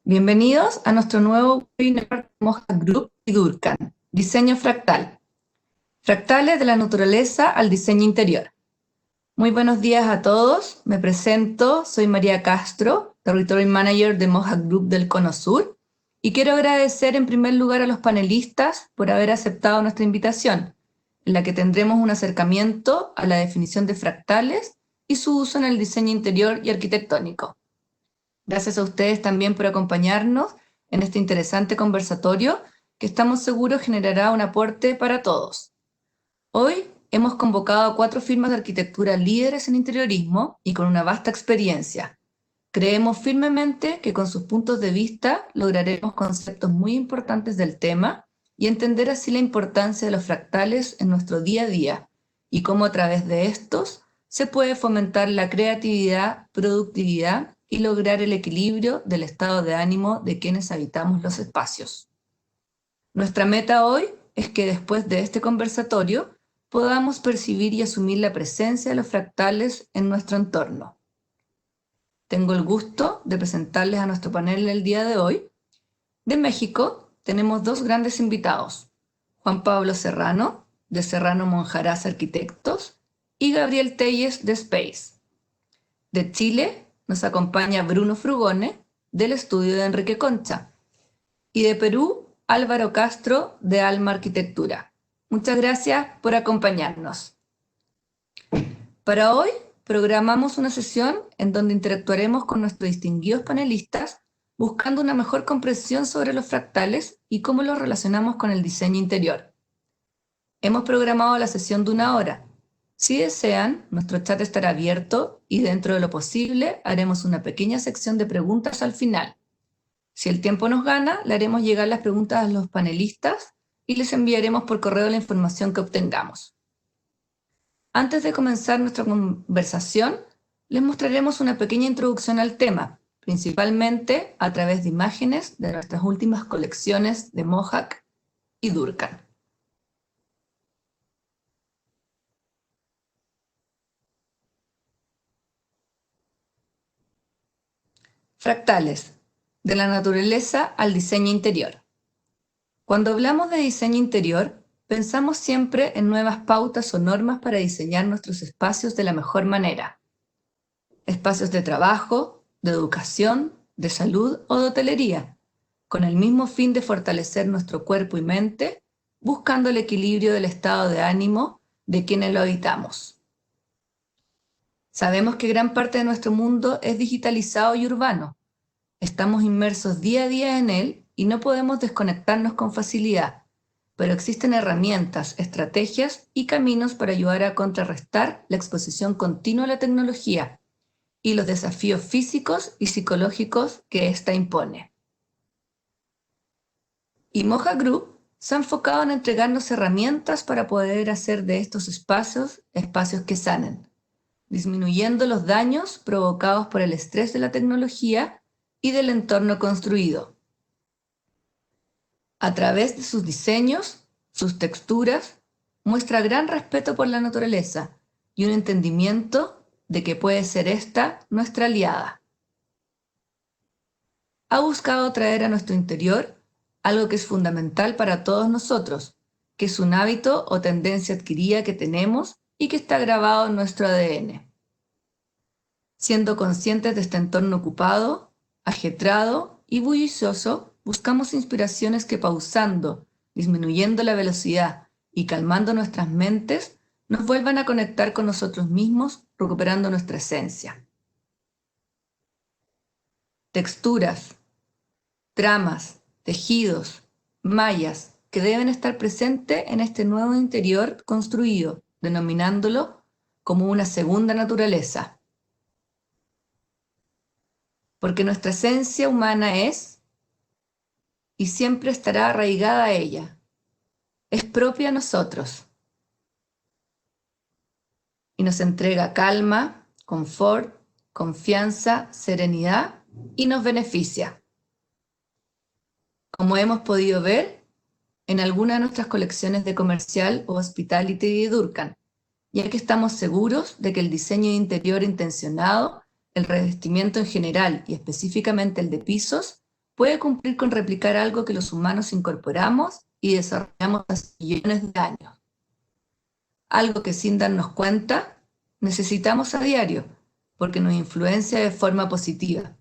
Bienvenidos a nuestro nuevo webinar de Moja Group y Durkheim, Diseño Fractal. Fractales de la naturaleza al diseño interior. Muy buenos días a todos. Me presento, soy María Castro, Territory Manager de Moja Group del Cono Sur, y quiero agradecer en primer lugar a los panelistas por haber aceptado nuestra invitación, en la que tendremos un acercamiento a la definición de fractales y su uso en el diseño interior y arquitectónico. Gracias a ustedes también por acompañarnos en este interesante conversatorio que estamos seguros generará un aporte para todos. Hoy hemos convocado a 4 firmas de arquitectura líderes en interiorismo y con una vasta experiencia. Creemos firmemente que con sus puntos de vista lograremos conceptos muy importantes del tema y entender así la importancia de los fractales en nuestro día a día y cómo a través de estos se puede fomentar la creatividad, productividad y lograr el equilibrio del estado de ánimo de quienes habitamos los espacios. Nuestra meta hoy es que después de este conversatorio podamos percibir y asumir la presencia de los fractales en nuestro entorno. Tengo el gusto de presentarles a nuestro panel el día de hoy. De México tenemos 2 grandes invitados, Juan Pablo Serrano, de Serrano Monjarás Arquitectos, y Gabriel Telles, de Space. De Chile nos acompaña Bruno Frugone, del estudio de Enrique Concha, y de Perú, Álvaro Castro, de Alma Arquitectura. Muchas gracias por acompañarnos. Para hoy programamos una sesión en donde interactuaremos con nuestros distinguidos panelistas buscando una mejor comprensión sobre los fractales y cómo los relacionamos con el diseño interior. Hemos programado la sesión de 1 hora. Si desean, nuestro chat estará abierto y dentro de lo posible haremos una pequeña sección de preguntas al final. Si el tiempo nos gana, le haremos llegar las preguntas a los panelistas y les enviaremos por correo la información que obtengamos. Antes de comenzar nuestra conversación, les mostraremos una pequeña introducción al tema, principalmente a través de imágenes de nuestras últimas colecciones de Mohawk y Durkheim. Fractales, de la naturaleza al diseño interior. Cuando hablamos de diseño interior, pensamos siempre en nuevas pautas o normas para diseñar nuestros espacios de la mejor manera. Espacios de trabajo, de educación, de salud o de hotelería, con el mismo fin de fortalecer nuestro cuerpo y mente, buscando el equilibrio del estado de ánimo de quienes lo habitamos. Sabemos que gran parte de nuestro mundo es digitalizado y urbano. Estamos inmersos día a día en él y no podemos desconectarnos con facilidad, pero existen herramientas, estrategias y caminos para ayudar a contrarrestar la exposición continua a la tecnología y los desafíos físicos y psicológicos que ésta impone. Y Moja Group se ha enfocado en entregarnos herramientas para poder hacer de estos espacios que sanen, disminuyendo los daños provocados por el estrés de la tecnología y del entorno construido. A través de sus diseños, sus texturas, muestra gran respeto por la naturaleza y un entendimiento de que puede ser esta nuestra aliada. Ha buscado traer a nuestro interior algo que es fundamental para todos nosotros, que es un hábito o tendencia adquirida que tenemos y que está grabado en nuestro ADN. Siendo conscientes de este entorno ocupado, ajetrado y bullicioso, buscamos inspiraciones que pausando, disminuyendo la velocidad y calmando nuestras mentes, nos vuelvan a conectar con nosotros mismos, recuperando nuestra esencia. Texturas, tramas, tejidos, mallas que deben estar presentes en este nuevo interior construido, denominándolo como una segunda naturaleza. Porque nuestra esencia humana es y siempre estará arraigada a ella. Es propia a nosotros. Y nos entrega calma, confort, confianza, serenidad y nos beneficia. Como hemos podido ver en algunas de nuestras colecciones de Comercial o Hospitality de Durkheim, ya que estamos seguros de que el diseño de interior intencionado, el revestimiento en general y específicamente el de pisos, puede cumplir con replicar algo que los humanos incorporamos y desarrollamos hace millones de años. Algo que sin darnos cuenta necesitamos a diario, porque nos influencia de forma positiva.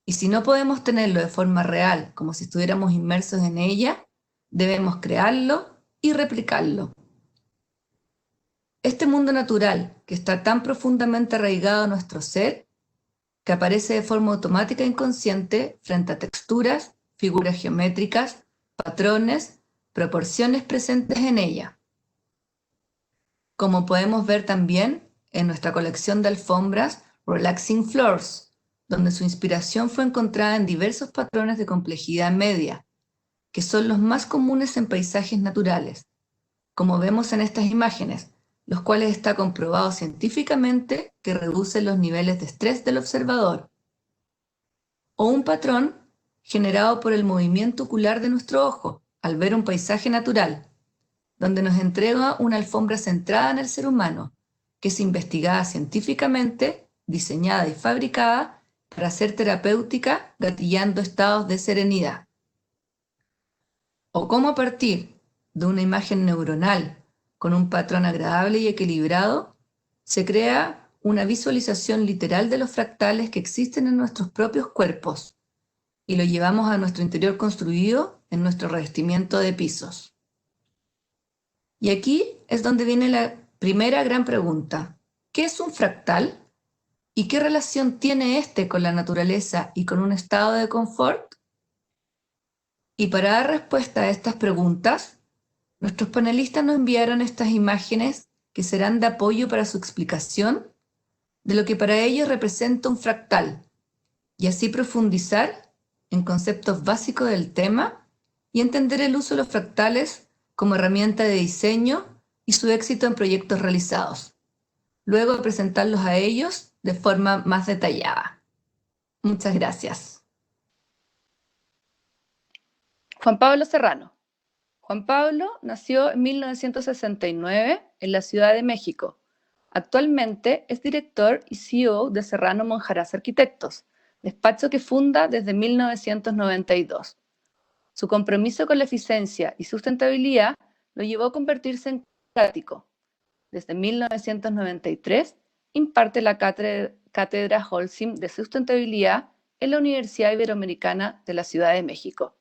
Y si no podemos tenerlo de forma real, como si estuviéramos inmersos en ella, debemos crearlo y replicarlo. Este mundo natural, que está tan profundamente arraigado a nuestro ser, que aparece de forma automática e inconsciente frente a texturas, figuras geométricas, patrones, proporciones presentes en ella. Como podemos ver también en nuestra colección de alfombras Relaxing Floors, donde su inspiración fue encontrada en diversos patrones de complejidad media, que son los más comunes en paisajes naturales, como vemos en estas imágenes, los cuales está comprobado científicamente que reducen los niveles de estrés del observador. O un patrón generado por el movimiento ocular de nuestro ojo al ver un paisaje natural, donde nos entrega una alfombra centrada en el ser humano, que es investigada científicamente, diseñada y fabricada para ser terapéutica, gatillando estados de serenidad. O cómo a partir de una imagen neuronal con un patrón agradable y equilibrado, se crea una visualización literal de los fractales que existen en nuestros propios cuerpos y lo llevamos a nuestro interior construido en nuestro revestimiento de pisos. Y aquí es donde viene la primera gran pregunta. ¿Qué es un fractal? ¿Y qué relación tiene este con la naturaleza y con un estado de confort? Y para dar respuesta a estas preguntas, nuestros panelistas nos enviaron estas imágenes que serán de apoyo para su explicación de lo que para ellos representa un fractal, y así profundizar en conceptos básicos del tema y entender el uso de los fractales como herramienta de diseño y su éxito en proyectos realizados. Luego presentarlos a ellos de forma más detallada. Muchas gracias. Juan Pablo Serrano. Juan Pablo nació en 1969 en la Ciudad de México. Actualmente es director y CEO de Serrano Monjarás Arquitectos, despacho que funda desde 1992. Su compromiso con la eficiencia y sustentabilidad lo llevó a convertirse en catedrático. Desde 1993 imparte la cátedra Holcim de Sustentabilidad en la Universidad Iberoamericana de la Ciudad de México.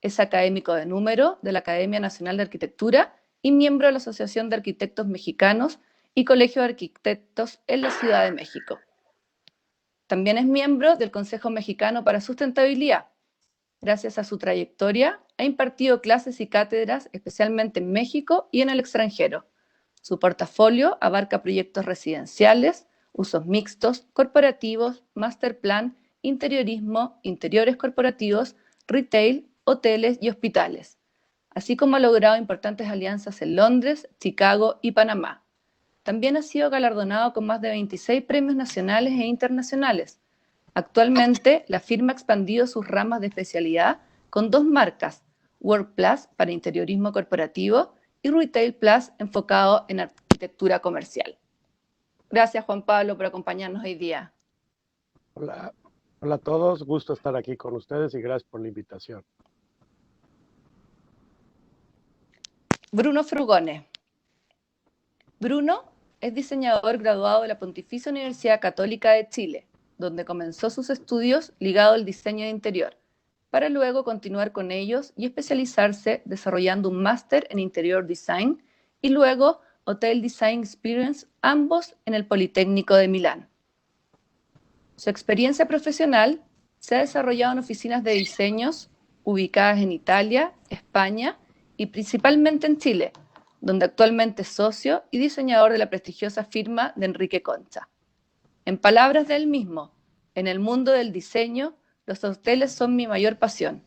Es académico de número de la Academia Nacional de Arquitectura y miembro de la Asociación de Arquitectos Mexicanos y Colegio de Arquitectos en la Ciudad de México. También es miembro del Consejo Mexicano para Sustentabilidad. Gracias a su trayectoria, ha impartido clases y cátedras especialmente en México y en el extranjero. Su portafolio abarca proyectos residenciales, usos mixtos, corporativos, master plan, interiorismo, interiores corporativos, retail, hoteles y hospitales, así como ha logrado importantes alianzas en Londres, Chicago y Panamá. También ha sido galardonado con más de 26 premios nacionales e internacionales. Actualmente, la firma ha expandido sus ramas de especialidad con 2 marcas, WorkPlus para interiorismo corporativo y Retail Plus enfocado en arquitectura comercial. Gracias, Juan Pablo, por acompañarnos hoy día. Hola, hola a todos, gusto estar aquí con ustedes y gracias por la invitación. Bruno Frugone. Bruno es diseñador graduado de la Pontificia Universidad Católica de Chile, donde comenzó sus estudios ligados al diseño de interior, para luego continuar con ellos y especializarse desarrollando un máster en Interior Design y luego Hotel Design Experience, ambos en el Politécnico de Milán. Su experiencia profesional se ha desarrollado en oficinas de diseños ubicadas en Italia, España y principalmente en Chile, donde actualmente es socio y diseñador de la prestigiosa firma de Enrique Concha. En palabras de él mismo, en el mundo del diseño, los hoteles son mi mayor pasión.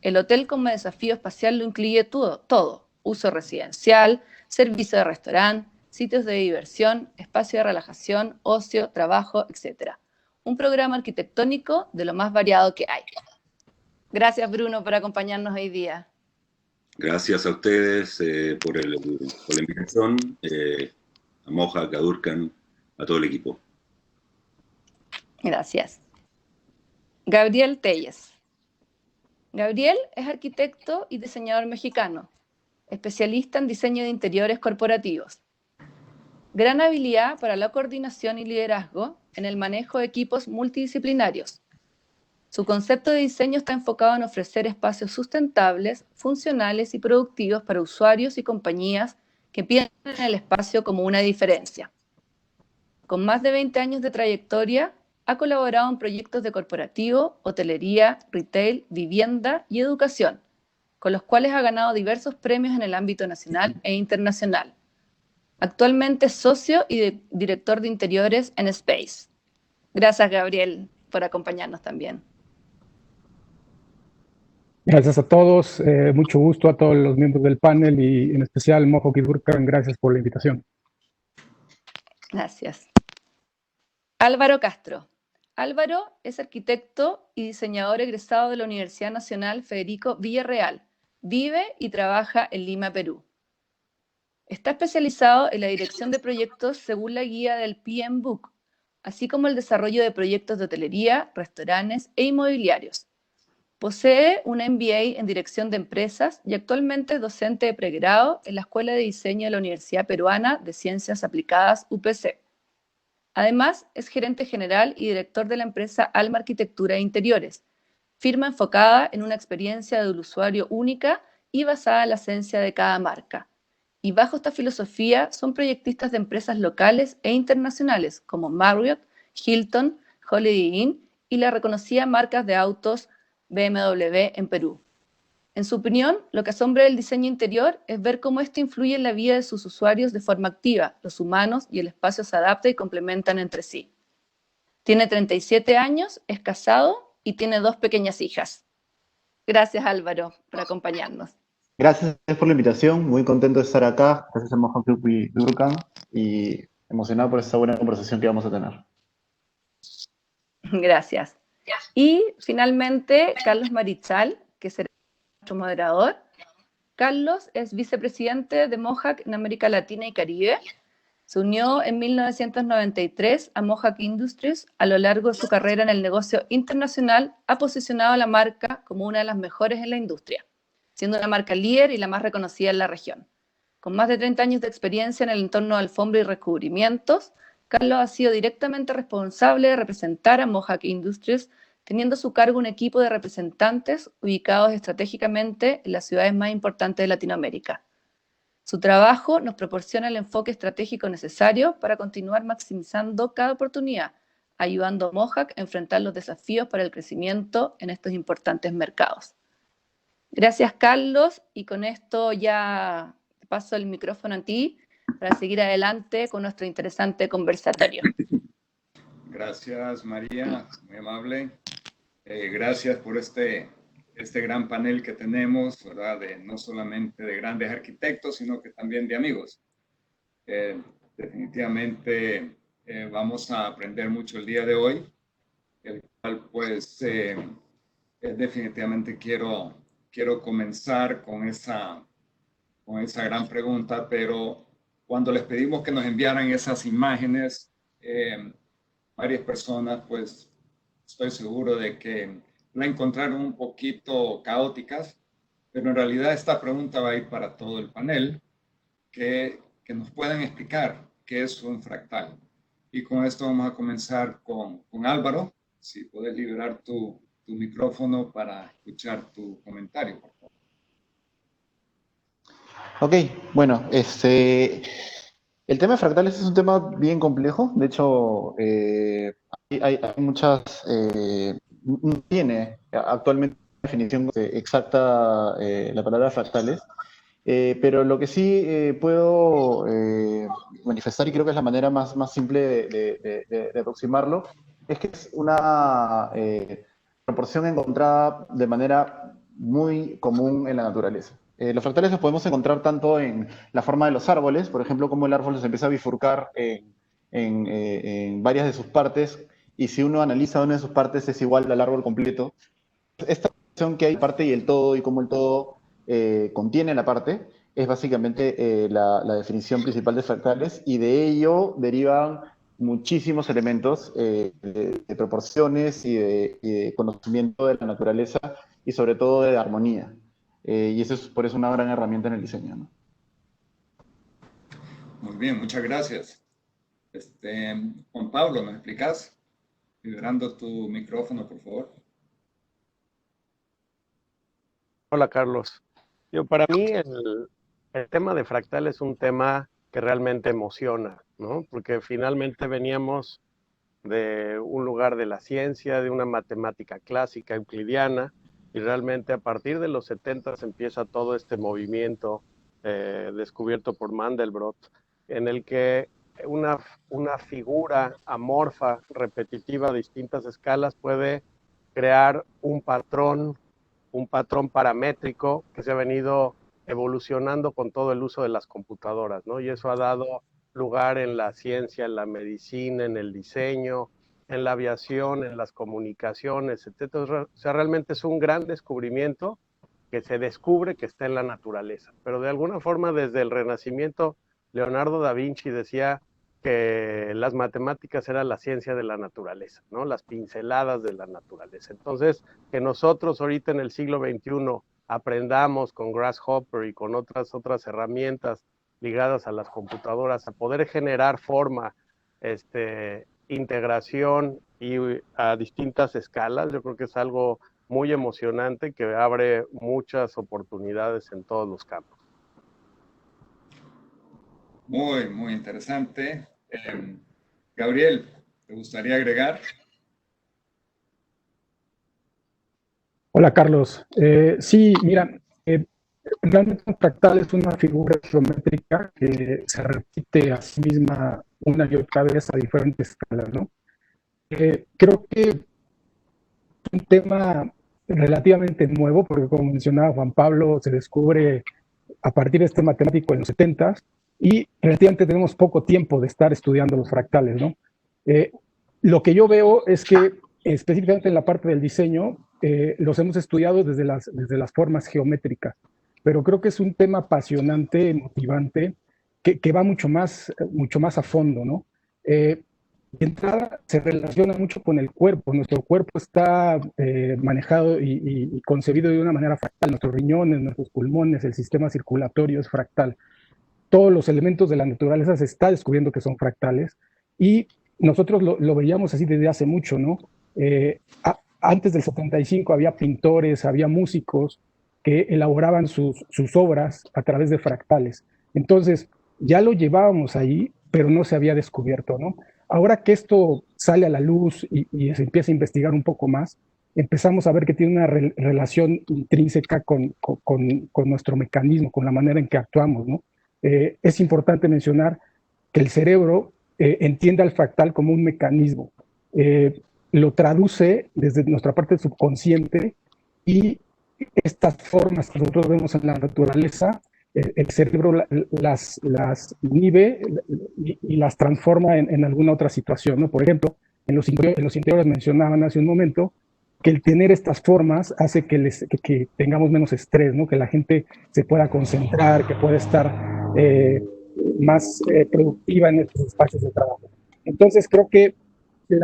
El hotel como desafío espacial lo incluye todo, uso residencial, servicio de restaurante, sitios de diversión, espacio de relajación, ocio, trabajo, etc. Un programa arquitectónico de lo más variado que hay. Gracias, Bruno, por acompañarnos hoy día. Gracias a ustedes por la invitación, a Moja, a Kadurkan, a todo el equipo. Gracias. Gabriel Telles. Gabriel es arquitecto y diseñador mexicano, especialista en diseño de interiores corporativos. Gran habilidad para la coordinación y liderazgo en el manejo de equipos multidisciplinarios. Su concepto de diseño está enfocado en ofrecer espacios sustentables, funcionales y productivos para usuarios y compañías que piensan en el espacio como una diferencia. Con más de 20 años de trayectoria, ha colaborado en proyectos de corporativo, hotelería, retail, vivienda y educación, con los cuales ha ganado diversos premios en el ámbito nacional e internacional. Actualmente es socio y director de interiores en Space. Gracias, Gabriel, por acompañarnos también. Gracias a todos, mucho gusto a todos los miembros del panel y en especial Mojo Kidurkan, gracias por la invitación. Gracias. Álvaro Castro. Álvaro es arquitecto y diseñador egresado de la Universidad Nacional Federico Villarreal. Vive y trabaja en Lima, Perú. Está especializado en la dirección de proyectos según la guía del PM Book, así como el desarrollo de proyectos de hotelería, restaurantes e inmobiliarios. Posee un MBA en Dirección de Empresas y actualmente es docente de pregrado en la Escuela de Diseño de la Universidad Peruana de Ciencias Aplicadas, UPC. Además, es gerente general y director de la empresa Alma Arquitectura e Interiores, firma enfocada en una experiencia del usuario única y basada en la esencia de cada marca. Y bajo esta filosofía son proyectistas de empresas locales e internacionales como Marriott, Hilton, Holiday Inn y las reconocidas marcas de autos BMW en Perú. En su opinión, lo que asombra del diseño interior es ver cómo este influye en la vida de sus usuarios de forma activa. Los humanos y el espacio se adaptan y complementan entre sí. Tiene 37 años, es casado y tiene 2 pequeñas hijas. Gracias, Álvaro, por acompañarnos. Gracias por la invitación, muy contento de estar acá. Gracias a Mojo Kidurkan y emocionado por esta buena conversación que vamos a tener. Gracias. Y finalmente, Carlos Marichal, que será nuestro moderador. Carlos es vicepresidente de Mohawk en América Latina y Caribe. Se unió en 1993 a Mohawk Industries. A lo largo de su carrera en el negocio internacional, ha posicionado a la marca como una de las mejores en la industria, siendo una marca líder y la más reconocida en la región. Con más de 30 años de experiencia en el entorno de alfombra y recubrimientos, Carlos ha sido directamente responsable de representar a Mohawk Industries, teniendo a su cargo un equipo de representantes ubicados estratégicamente en las ciudades más importantes de Latinoamérica. Su trabajo nos proporciona el enfoque estratégico necesario para continuar maximizando cada oportunidad, ayudando a Mohawk a enfrentar los desafíos para el crecimiento en estos importantes mercados. Gracias, Carlos, y con esto ya paso el micrófono a ti para seguir adelante con nuestro interesante conversatorio. Gracias, María, muy amable. Gracias por este gran panel que tenemos, ¿verdad? No solamente de grandes arquitectos, sino que también de amigos. Definitivamente vamos a aprender mucho el día de hoy, el cual pues definitivamente quiero comenzar con esa gran pregunta, pero cuando les pedimos que nos enviaran esas imágenes, varias personas, pues estoy seguro de que la encontraron un poquito caóticas, pero en realidad esta pregunta va a ir para todo el panel, que nos puedan explicar qué es un fractal. Y con esto vamos a comenzar con Álvaro. Si puedes liberar tu micrófono para escuchar tu comentario, por favor. Ok, bueno, el tema de fractales es un tema bien complejo. De hecho, hay muchas... no tiene actualmente una definición exacta la palabra fractales, pero lo que sí puedo manifestar, y creo que es la manera más simple de aproximarlo, es que es una proporción encontrada de manera muy común en la naturaleza. Los fractales los podemos encontrar tanto en la forma de los árboles, por ejemplo, cómo el árbol se empieza a bifurcar en varias de sus partes, y si uno analiza una de sus partes es igual al árbol completo. Esta relación que hay parte y el todo, y cómo el todo contiene la parte, es básicamente la definición principal de fractales, y de ello derivan muchísimos elementos de proporciones y de conocimiento de la naturaleza y sobre todo de armonía. Y eso es por eso una gran herramienta en el diseño, ¿no? Muy bien, muchas gracias. Juan Pablo, ¿nos explicas? Liberando tu micrófono, por favor. Hola, Carlos. Para mí el tema de fractal es un tema que realmente emociona, ¿no? Porque finalmente veníamos de un lugar de la ciencia, de una matemática clásica euclidiana, y realmente a partir de los 70 empieza todo este movimiento descubierto por Mandelbrot, en el que una figura amorfa, repetitiva a distintas escalas puede crear un patrón paramétrico que se ha venido evolucionando con todo el uso de las computadoras, ¿no? Y eso ha dado lugar en la ciencia, en la medicina, en el diseño, en la aviación, en las comunicaciones, etc. O sea, realmente es un gran descubrimiento que se descubre que está en la naturaleza. Pero de alguna forma, desde el Renacimiento, Leonardo da Vinci decía que las matemáticas eran la ciencia de la naturaleza, ¿no? Las pinceladas de la naturaleza. Entonces, que nosotros ahorita en el siglo XXI aprendamos con Grasshopper y con otras herramientas ligadas a las computadoras a poder generar forma, integración y a distintas escalas, yo creo que es algo muy emocionante que abre muchas oportunidades en todos los campos. Muy, muy interesante. Gabriel, ¿te gustaría agregar? Hola, Carlos. Sí, mira, realmente un fractal es una figura geométrica que se repite a sí misma una y otra vez a diferentes escalas, ¿no? Creo que es un tema relativamente nuevo, porque como mencionaba Juan Pablo, se descubre a partir de este matemático en los 70s y relativamente tenemos poco tiempo de estar estudiando los fractales, ¿no? Lo que yo veo es que específicamente en la parte del diseño los hemos estudiado desde las formas geométricas, pero creo que es un tema apasionante, motivante, que va mucho más a fondo, ¿no? De entrada, se relaciona mucho con el cuerpo. Nuestro cuerpo está manejado y concebido de una manera fractal. Nuestros riñones, nuestros pulmones, el sistema circulatorio es fractal. Todos los elementos de la naturaleza se está descubriendo que son fractales y nosotros lo veíamos así desde hace mucho, ¿no? Antes del 75 había pintores, había músicos que elaboraban sus obras a través de fractales. Entonces, ya lo llevábamos ahí, pero no se había descubierto, ¿no? Ahora que esto sale a la luz y se empieza a investigar un poco más, empezamos a ver que tiene una relación intrínseca con nuestro mecanismo, con la manera en que actuamos, ¿no? Es importante mencionar que el cerebro entiende al fractal como un mecanismo, lo traduce desde nuestra parte subconsciente y estas formas que nosotros vemos en la naturaleza, el cerebro las inhibe y las transforma en alguna otra situación, ¿no? Por ejemplo, en los interiores mencionaban hace un momento que el tener estas formas hace que tengamos menos estrés, ¿no? Que la gente se pueda concentrar, que pueda estar más productiva en estos espacios de trabajo. Entonces creo que el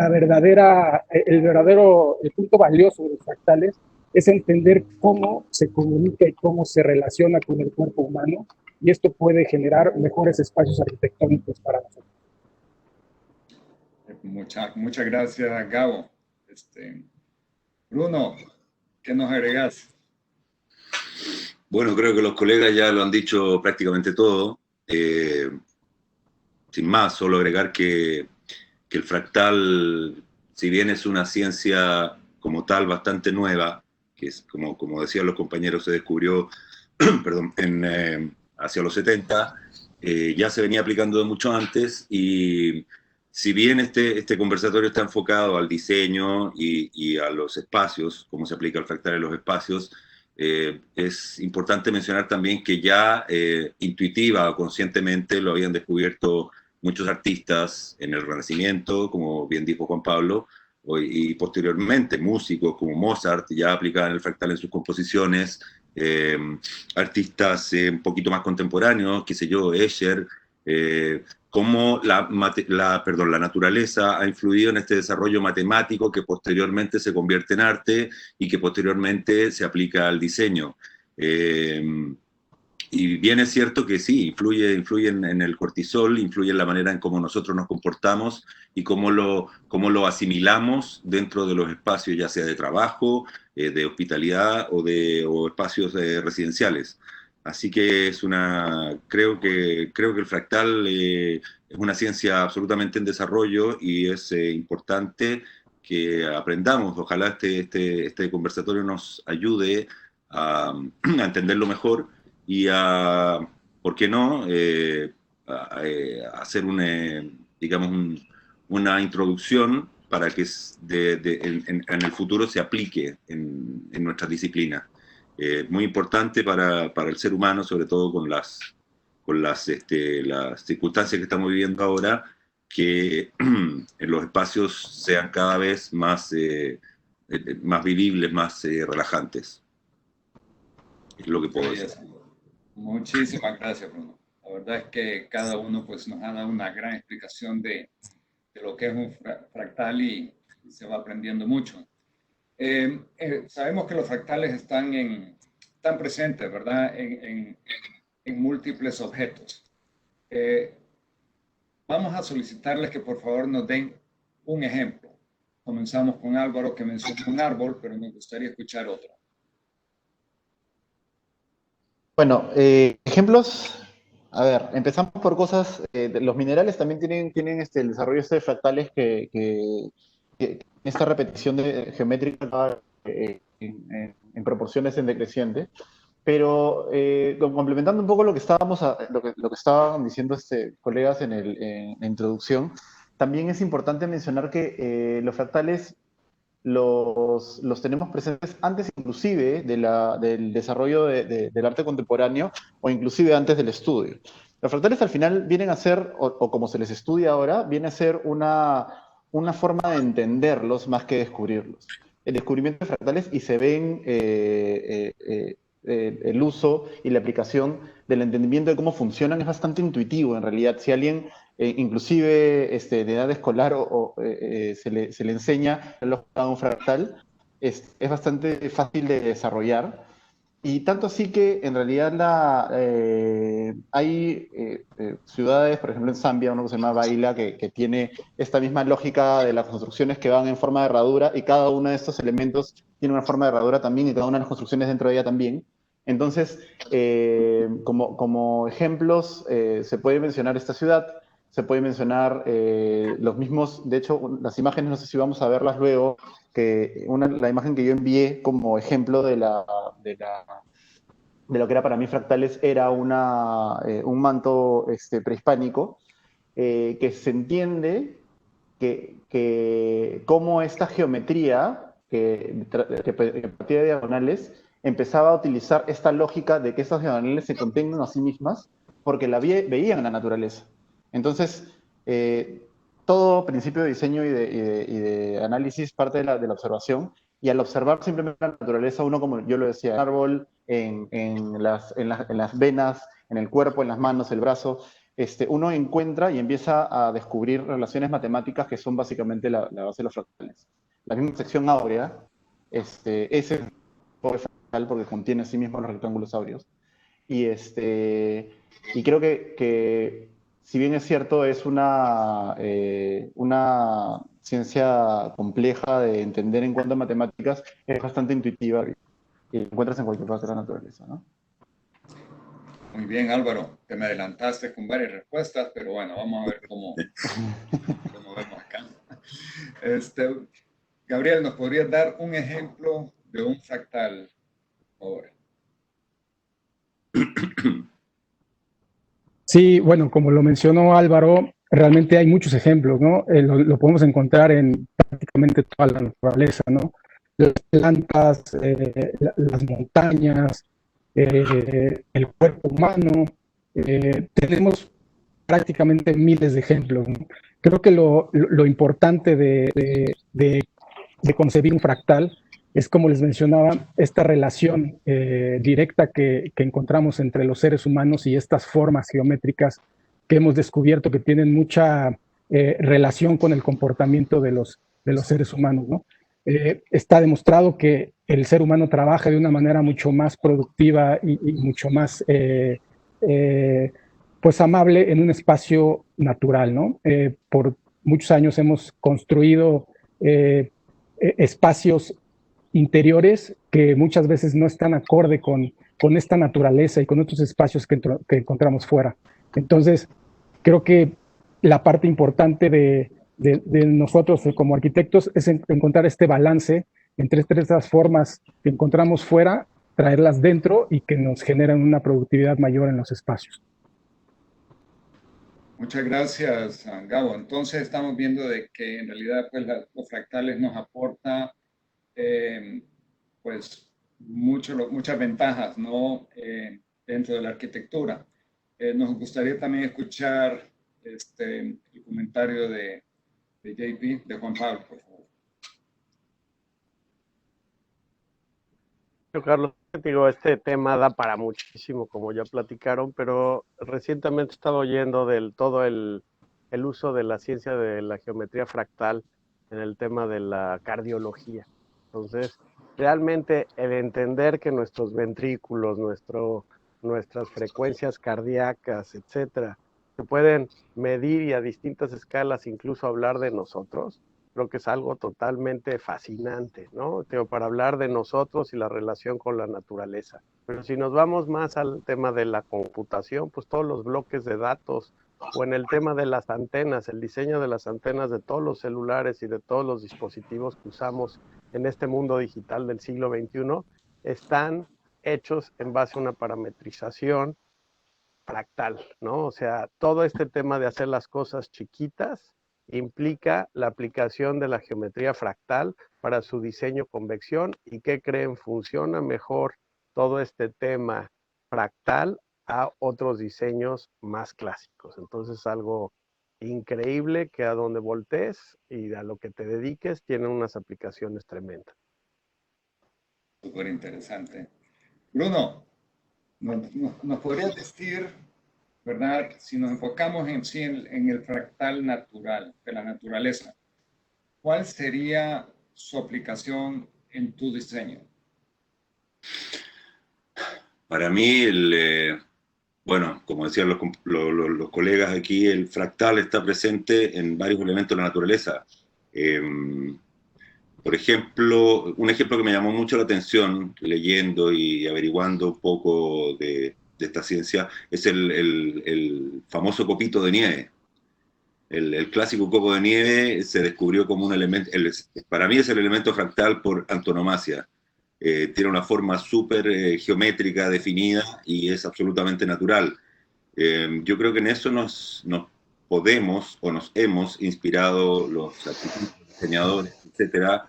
punto valioso de los fractales es entender cómo se comunica y cómo se relaciona con el cuerpo humano, y esto puede generar mejores espacios arquitectónicos para nosotros. Muchas gracias, Gabo. Bruno, ¿qué nos agregas? Bueno, creo que los colegas ya lo han dicho prácticamente todo. Sin más, solo agregar que el fractal, si bien es una ciencia como tal bastante nueva, que es como decían los compañeros, se descubrió perdón, hacia los 70, ya se venía aplicando de mucho antes, y si bien este conversatorio está enfocado al diseño y a los espacios, cómo se aplica el fractal en los espacios, es importante mencionar también que ya intuitiva o conscientemente lo habían descubierto muchos artistas en el Renacimiento, como bien dijo Juan Pablo, y posteriormente músicos como Mozart ya aplicaban el fractal en sus composiciones, artistas un poquito más contemporáneos, qué sé yo, Escher, cómo la naturaleza ha influido en este desarrollo matemático que posteriormente se convierte en arte y que posteriormente se aplica al diseño. Y bien es cierto que sí, influye en el cortisol, influye en la manera en cómo nosotros nos comportamos y cómo lo asimilamos dentro de los espacios, ya sea de trabajo, de hospitalidad o espacios residenciales. Así que creo que el fractal es una ciencia absolutamente en desarrollo y es importante que aprendamos. Ojalá este conversatorio nos ayude a entenderlo mejor y ¿por qué no?, hacer una introducción para que en el futuro se aplique en nuestras disciplinas. Muy importante para el ser humano, sobre todo con las circunstancias que estamos viviendo ahora, que los espacios sean cada vez más vivibles, más relajantes. Es lo que puedo decir. Muchísimas gracias, Bruno. La verdad es que cada uno pues, nos ha dado una gran explicación de lo que es un fractal y se va aprendiendo mucho. Sabemos que los fractales están presentes, ¿verdad?, en múltiples objetos. Vamos a solicitarles que por favor nos den un ejemplo. Comenzamos con Álvaro, que mencionó un árbol, pero me gustaría escuchar otro. Bueno, ejemplos, a ver, empezamos por cosas, los minerales también tienen el desarrollo de fractales que esta repetición geométrica en proporciones en decreciente, pero complementando un poco lo que estaban diciendo colegas en la introducción, también es importante mencionar que los fractales los tenemos presentes antes inclusive del desarrollo del arte contemporáneo o inclusive antes del estudio. Los fractales al final vienen a ser, o como se les estudia ahora, viene a ser una forma de entenderlos más que descubrirlos. El descubrimiento de fractales y se ven el uso y la aplicación del entendimiento de cómo funcionan es bastante intuitivo en realidad. Si alguien inclusive de edad escolar se le enseña a un fractal, es bastante fácil de desarrollar. Y tanto así que en realidad hay ciudades, por ejemplo en Zambia, uno que se llama Baila, que tiene esta misma lógica de las construcciones que van en forma de herradura y cada uno de estos elementos tiene una forma de herradura también y cada una de las construcciones dentro de ella también. Entonces, como ejemplos, se puede mencionar esta ciudad, se puede mencionar los mismos, de hecho, las imágenes, no sé si vamos a verlas luego, que la imagen que yo envié como ejemplo de lo que era para mí fractales era un manto prehispánico, que se entiende que cómo esta geometría que partía de diagonales empezaba a utilizar esta lógica de que estas diagonales se contengan a sí mismas porque la veían en la naturaleza. Entonces, todo principio de diseño y de análisis parte de la observación, y al observar simplemente la naturaleza, uno, como yo lo decía, el árbol, en las venas, en el cuerpo, en las manos, el brazo, uno encuentra y empieza a descubrir relaciones matemáticas que son básicamente la base de los fractales. La misma sección áurea, ese fractal porque contiene a sí mismo los rectángulos áureos, y creo que si bien es cierto, es una ciencia compleja de entender en cuanto a matemáticas, es bastante intuitiva y la encuentras en cualquier parte de la naturaleza, ¿no? Muy bien, Álvaro, te me adelantaste con varias respuestas, pero bueno, vamos a ver cómo vemos acá. Gabriel, ¿nos podrías dar un ejemplo de un fractal ahora? Sí, bueno, como lo mencionó Álvaro, realmente hay muchos ejemplos, ¿no? Lo podemos encontrar en prácticamente toda la naturaleza, ¿no? Las plantas, las montañas, el cuerpo humano, tenemos prácticamente miles de ejemplos, ¿no? Creo que lo importante de concebir un fractal es, como les mencionaba, esta relación directa que encontramos entre los seres humanos y estas formas geométricas que hemos descubierto que tienen mucha relación con el comportamiento de los seres humanos, ¿no? Está demostrado que el ser humano trabaja de una manera mucho más productiva y mucho más pues amable en un espacio natural, ¿no? Por muchos años hemos construido espacios interiores que muchas veces no están acorde con esta naturaleza y con otros espacios que encontramos fuera. Entonces, creo que la parte importante de nosotros como arquitectos es encontrar este balance entre estas formas que encontramos fuera, traerlas dentro y que nos generan una productividad mayor en los espacios. Muchas gracias, Gabo. Entonces estamos viendo de que en realidad pues, los fractales nos aportan pues muchas ventajas, ¿no? Dentro de la arquitectura. Nos gustaría también escuchar el comentario de JP, de Juan Pablo, por favor. Carlos, digo, este tema da para muchísimo, como ya platicaron, pero recientemente he estado oyendo del todo el uso de la ciencia de la geometría fractal en el tema de la cardiología. Entonces, realmente el entender que nuestros ventrículos, nuestras frecuencias cardíacas, etcétera, se pueden medir y a distintas escalas incluso hablar de nosotros, creo que es algo totalmente fascinante, ¿no? Para hablar de nosotros y la relación con la naturaleza. Pero si nos vamos más al tema de la computación, pues todos los bloques de datos, o en el tema de las antenas, el diseño de las antenas de todos los celulares y de todos los dispositivos que usamos en este mundo digital del siglo XXI, están hechos en base a una parametrización fractal, ¿no? O sea, todo este tema de hacer las cosas chiquitas implica la aplicación de la geometría fractal para su diseño convección. ¿Y qué creen? Funciona mejor todo este tema fractal a otros diseños más clásicos. Entonces, algo increíble que a donde voltees y a lo que te dediques tiene unas aplicaciones tremendas. Súper interesante. Bruno, ¿nos podrías decir, verdad, si nos enfocamos en sí en el fractal natural, de la naturaleza, cuál sería su aplicación en tu diseño? Para mí, bueno, como decían los colegas aquí, el fractal está presente en varios elementos de la naturaleza. Por ejemplo, un ejemplo que me llamó mucho la atención, leyendo y averiguando un poco de esta ciencia, es el famoso copito de nieve. El clásico copo de nieve se descubrió como un elemento, para mí es el elemento fractal por antonomasia. Tiene una forma súper geométrica, definida, y es absolutamente natural. Yo creo que en eso nos podemos o nos hemos inspirado los arquitectos, diseñadores, etcétera,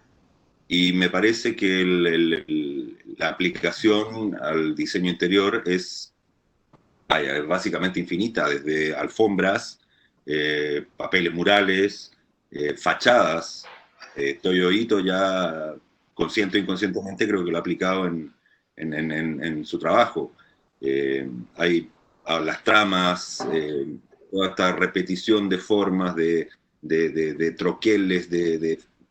y me parece que la aplicación al diseño interior es básicamente infinita, desde alfombras, papeles murales, fachadas. Toyo Ito ya consciente o inconscientemente creo que lo ha aplicado en su trabajo. Hay las tramas, toda esta repetición de formas, de troqueles,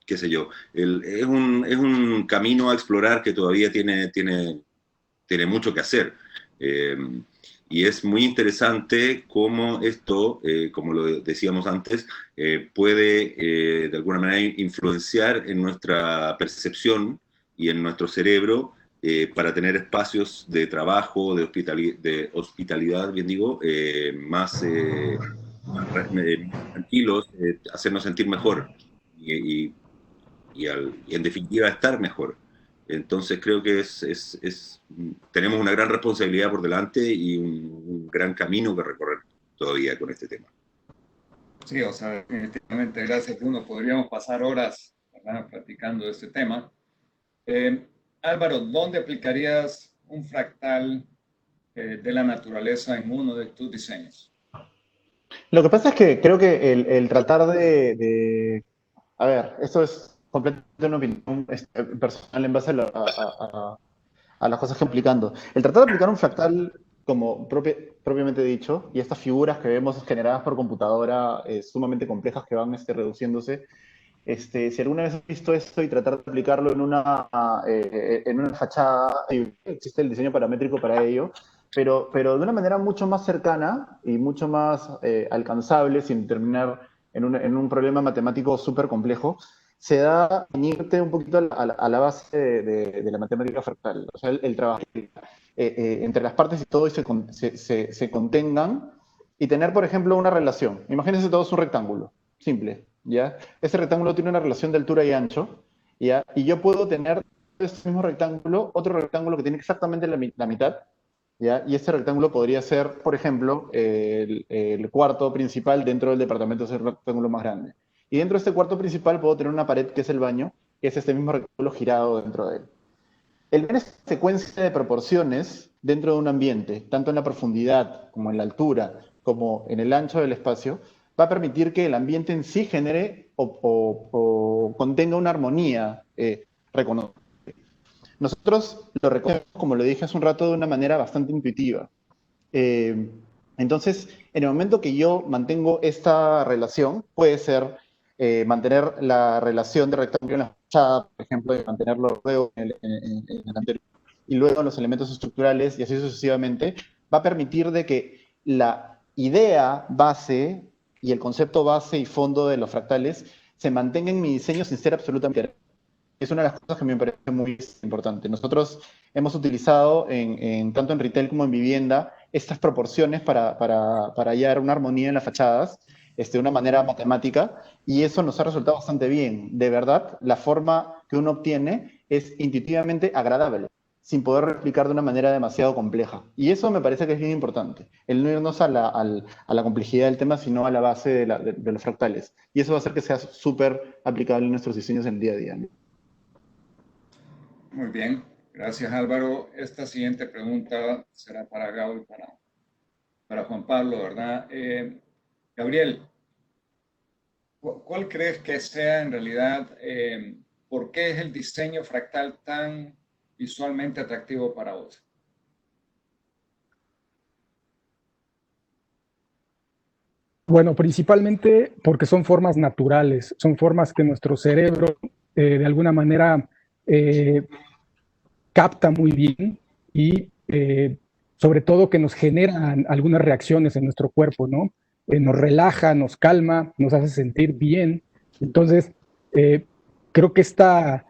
qué sé yo. Es un camino a explorar que todavía tiene mucho que hacer. Y es muy interesante cómo esto, como lo decíamos antes, puede de alguna manera influenciar en nuestra percepción y en nuestro cerebro para tener espacios de trabajo, de hospitalidad, bien digo, más tranquilos, hacernos sentir mejor y en definitiva estar mejor. Entonces creo que tenemos una gran responsabilidad por delante y un gran camino que recorrer todavía con este tema. Sí, o sea, definitivamente, gracias Bruno. Podríamos pasar horas, ¿verdad?, platicando de este tema. Álvaro, ¿dónde aplicarías un fractal de la naturaleza en uno de tus diseños? Lo que pasa es que creo que el tratar a ver, esto es completamente una opinión personal en base a las cosas que implicando. El tratar de aplicar un fractal como propiamente dicho, y estas figuras que vemos generadas por computadora sumamente complejas que van reduciéndose, si alguna vez has visto esto y tratar de aplicarlo en una fachada, existe el diseño paramétrico para ello, pero de una manera mucho más cercana y mucho más alcanzable, sin terminar en un problema matemático súper complejo, se da a unirte un poquito a la base de la matemática fractal. O sea, el trabajo entre las partes y todo y se contengan y tener, por ejemplo, una relación. Imagínense todos un rectángulo, simple, ¿ya? Ese rectángulo tiene una relación de altura y ancho, ¿ya? Y yo puedo tener este mismo rectángulo, otro rectángulo que tiene exactamente la mitad, ¿ya? Y este rectángulo podría ser, por ejemplo, el cuarto principal dentro del departamento, es el rectángulo más grande. Y dentro de este cuarto principal puedo tener una pared que es el baño, que es este mismo rectángulo girado dentro de él. El ver esta secuencia de proporciones dentro de un ambiente, tanto en la profundidad como en la altura, como en el ancho del espacio, va a permitir que el ambiente en sí genere o contenga una armonía reconocible. Nosotros lo reconocemos, como lo dije hace un rato, de una manera bastante intuitiva. Entonces, en el momento que yo mantengo esta relación, puede ser mantener la relación de rectángulo en la fachada, por ejemplo, y mantenerlo luego en el anterior, y luego en los elementos estructurales, y así sucesivamente, va a permitir de que la idea base y el concepto base y fondo de los fractales se mantenga en mi diseño sin ser absolutamente. Es una de las cosas que me parece muy importante. Nosotros hemos utilizado tanto en retail como en vivienda estas proporciones para hallar una armonía en las fachadas de una manera matemática, y eso nos ha resultado bastante bien. De verdad, la forma que uno obtiene es intuitivamente agradable, sin poder replicar de una manera demasiado compleja. Y eso me parece que es bien importante, el no irnos a la complejidad del tema, sino a la base de los fractales. Y eso va a hacer que sea súper aplicable en nuestros diseños en el día a día, ¿no? Muy bien, gracias Álvaro. Esta siguiente pregunta será para Gabo y para Juan Pablo, ¿verdad? Gabriel, ¿cuál crees que sea en realidad, por qué es el diseño fractal tan visualmente atractivo para vos? Bueno, principalmente porque son formas naturales, son formas que nuestro cerebro de alguna manera capta muy bien y sobre todo que nos generan algunas reacciones en nuestro cuerpo, ¿no? Nos relaja, nos calma, nos hace sentir bien. Entonces, creo que esta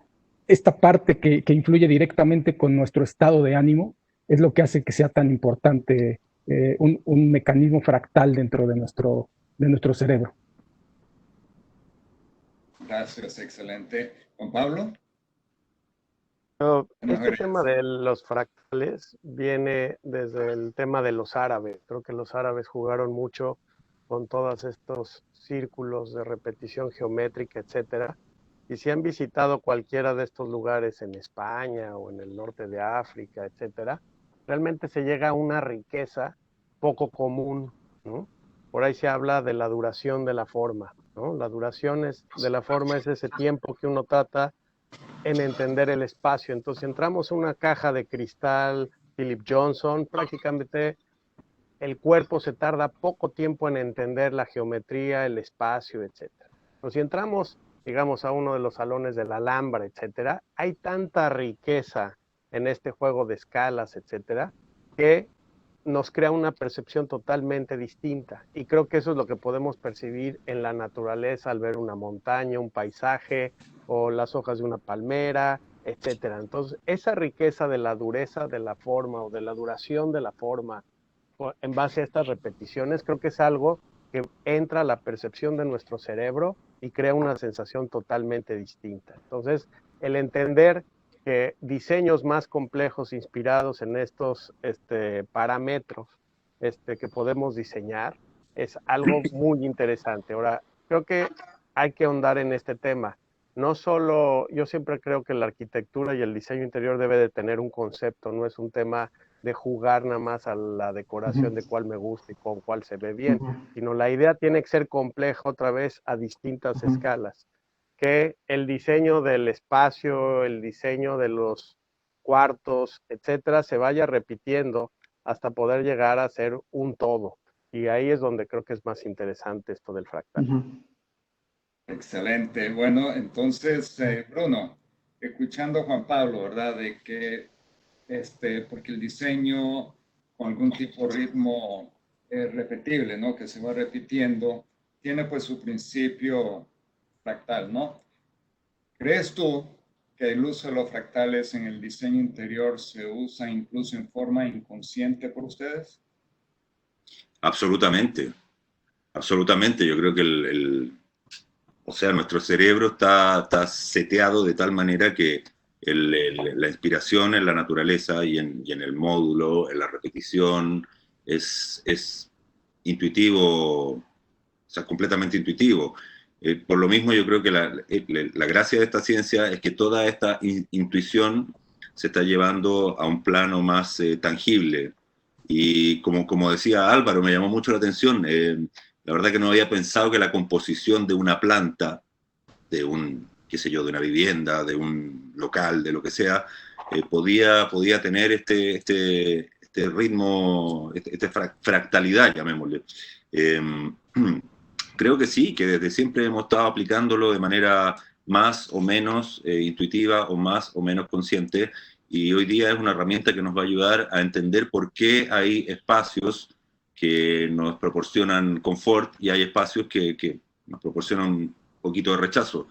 parte que influye directamente con nuestro estado de ánimo es lo que hace que sea tan importante un mecanismo fractal dentro de nuestro cerebro. Gracias, excelente. Juan Pablo. Este tema de los fractales viene desde el tema de los árabes. Creo que los árabes jugaron mucho con todos estos círculos de repetición geométrica, etcétera. Y si han visitado cualquiera de estos lugares en España o en el norte de África, etcétera, realmente se llega a una riqueza poco común, ¿no? Por ahí se habla de la duración de la forma, ¿no? La duración de la forma es ese tiempo que uno trata en entender el espacio. Entonces, entramos a una caja de cristal Philip Johnson, prácticamente el cuerpo se tarda poco tiempo en entender la geometría, el espacio, etcétera. Pero si entramos, digamos, a uno de los salones de la Alhambra, etcétera, hay tanta riqueza en este juego de escalas, etcétera, que nos crea una percepción totalmente distinta. Y creo que eso es lo que podemos percibir en la naturaleza al ver una montaña, un paisaje o las hojas de una palmera, etcétera. Entonces, esa riqueza de la dureza de la forma o de la duración de la forma en base a estas repeticiones, creo que es algo que entra a la percepción de nuestro cerebro y crea una sensación totalmente distinta. Entonces, el entender que diseños más complejos inspirados en estos parámetros que podemos diseñar es algo muy interesante. Ahora, creo que hay que ahondar en este tema. No solo, yo siempre creo que la arquitectura y el diseño interior debe de tener un concepto, no es un tema de jugar nada más a la decoración de cuál me gusta y con cuál se ve bien, sino la idea tiene que ser compleja otra vez a distintas escalas. Que el diseño del espacio, el diseño de los cuartos, etcétera, se vaya repitiendo hasta poder llegar a ser un todo. Y ahí es donde creo que es más interesante esto del fractal. Excelente. Bueno, entonces, Bruno, escuchando a Juan Pablo, ¿verdad? De que, porque el diseño con algún tipo de ritmo repetible, ¿no? Que se va repitiendo, tiene pues su principio fractal, ¿no? ¿Crees tú que el uso de los fractales en el diseño interior se usa incluso en forma inconsciente por ustedes? Absolutamente, absolutamente. Yo creo que o sea, nuestro cerebro está seteado de tal manera que la inspiración en la naturaleza y en el módulo, en la repetición, es intuitivo, o sea, completamente intuitivo. Por lo mismo, yo creo que la gracia de esta ciencia es que toda esta intuición se está llevando a un plano más tangible. Y como decía Álvaro, me llamó mucho la atención. La verdad que no había pensado que la composición de una planta, de qué sé yo, de una vivienda, de un local, de lo que sea, podía tener este ritmo, fractalidad, llamémosle. Creo que sí, que desde siempre hemos estado aplicándolo de manera más o menos intuitiva o más o menos consciente, y hoy día es una herramienta que nos va a ayudar a entender por qué hay espacios que nos proporcionan confort y hay espacios que nos proporcionan un poquito de rechazo.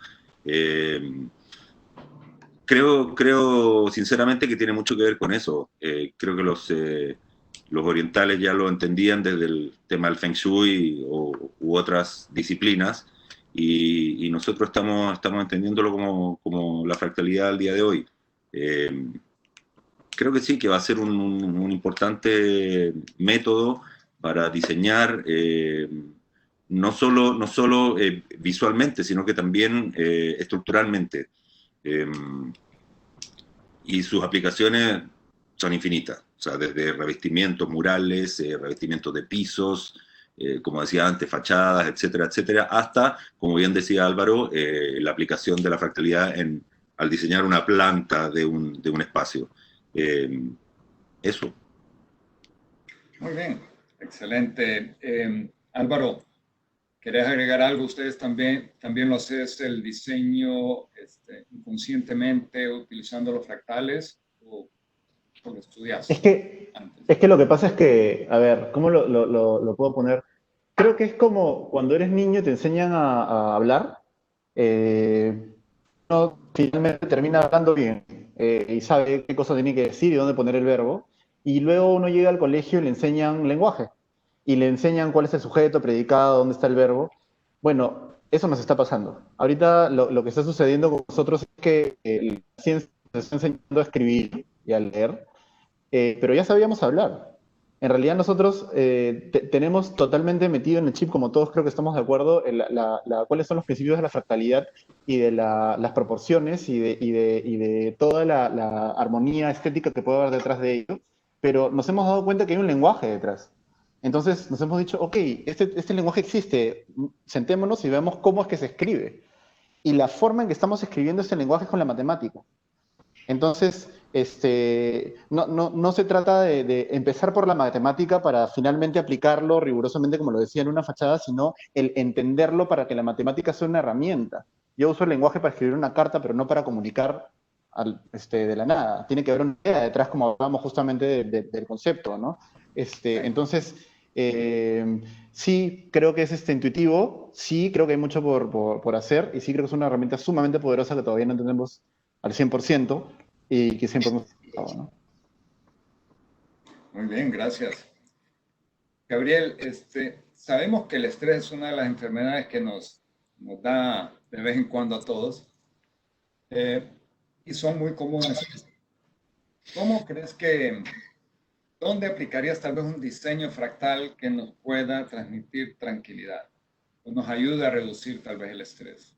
Creo sinceramente que tiene mucho que ver con eso. Creo que los orientales ya lo entendían desde el tema del Feng Shui u otras disciplinas, y nosotros estamos entendiéndolo como la fractalidad al día de hoy. Creo que sí, que va a ser un importante método para diseñar, no solo visualmente, sino que también estructuralmente. Y sus aplicaciones son infinitas, o sea, desde revestimientos murales, revestimientos de pisos, como decía antes, fachadas, etcétera, etcétera, hasta, como bien decía Álvaro, la aplicación de la fractalidad al diseñar una planta de un espacio. Eso. Muy bien, excelente. Álvaro, ¿querés agregar algo? Ustedes también lo hacen el diseño inconscientemente utilizando los fractales, o lo estudiaste antes? Es que lo que pasa es que, a ver, ¿cómo lo puedo poner? Creo que es como cuando eres niño y te enseñan a hablar, uno finalmente termina hablando bien y sabe qué cosa tiene que decir y dónde poner el verbo, y luego uno llega al colegio y le enseñan lenguaje, y le enseñan cuál es el sujeto, predicado, dónde está el verbo. Bueno, eso nos está pasando. Ahorita lo que está sucediendo con nosotros es que la ciencia nos está enseñando a escribir y a leer, pero ya sabíamos hablar. En realidad nosotros tenemos totalmente metido en el chip, como todos creo que estamos de acuerdo, cuáles son los principios de la fractalidad y de las proporciones y de toda la armonía estética que puede haber detrás de ello, pero nos hemos dado cuenta que hay un lenguaje detrás. Entonces nos hemos dicho, ok, este lenguaje existe, sentémonos y veamos cómo es que se escribe. Y la forma en que estamos escribiendo este lenguaje es con la matemática. Entonces, no se trata de empezar por la matemática para finalmente aplicarlo rigurosamente, como lo decía, en una fachada, sino el entenderlo para que la matemática sea una herramienta. Yo uso el lenguaje para escribir una carta, pero no para comunicar de la nada. Tiene que haber una idea detrás, como hablábamos justamente del concepto, ¿no? Entonces, sí creo que es intuitivo, sí creo que hay mucho por hacer, y sí creo que es una herramienta sumamente poderosa que todavía no entendemos al 100%, y que siempre hemos usado, ¿no? Muy bien, gracias. Gabriel, sabemos que el estrés es una de las enfermedades que nos da de vez en cuando a todos, y son muy comunes. ¿Cómo crees dónde aplicarías tal vez un diseño fractal que nos pueda transmitir tranquilidad o nos ayude a reducir tal vez el estrés?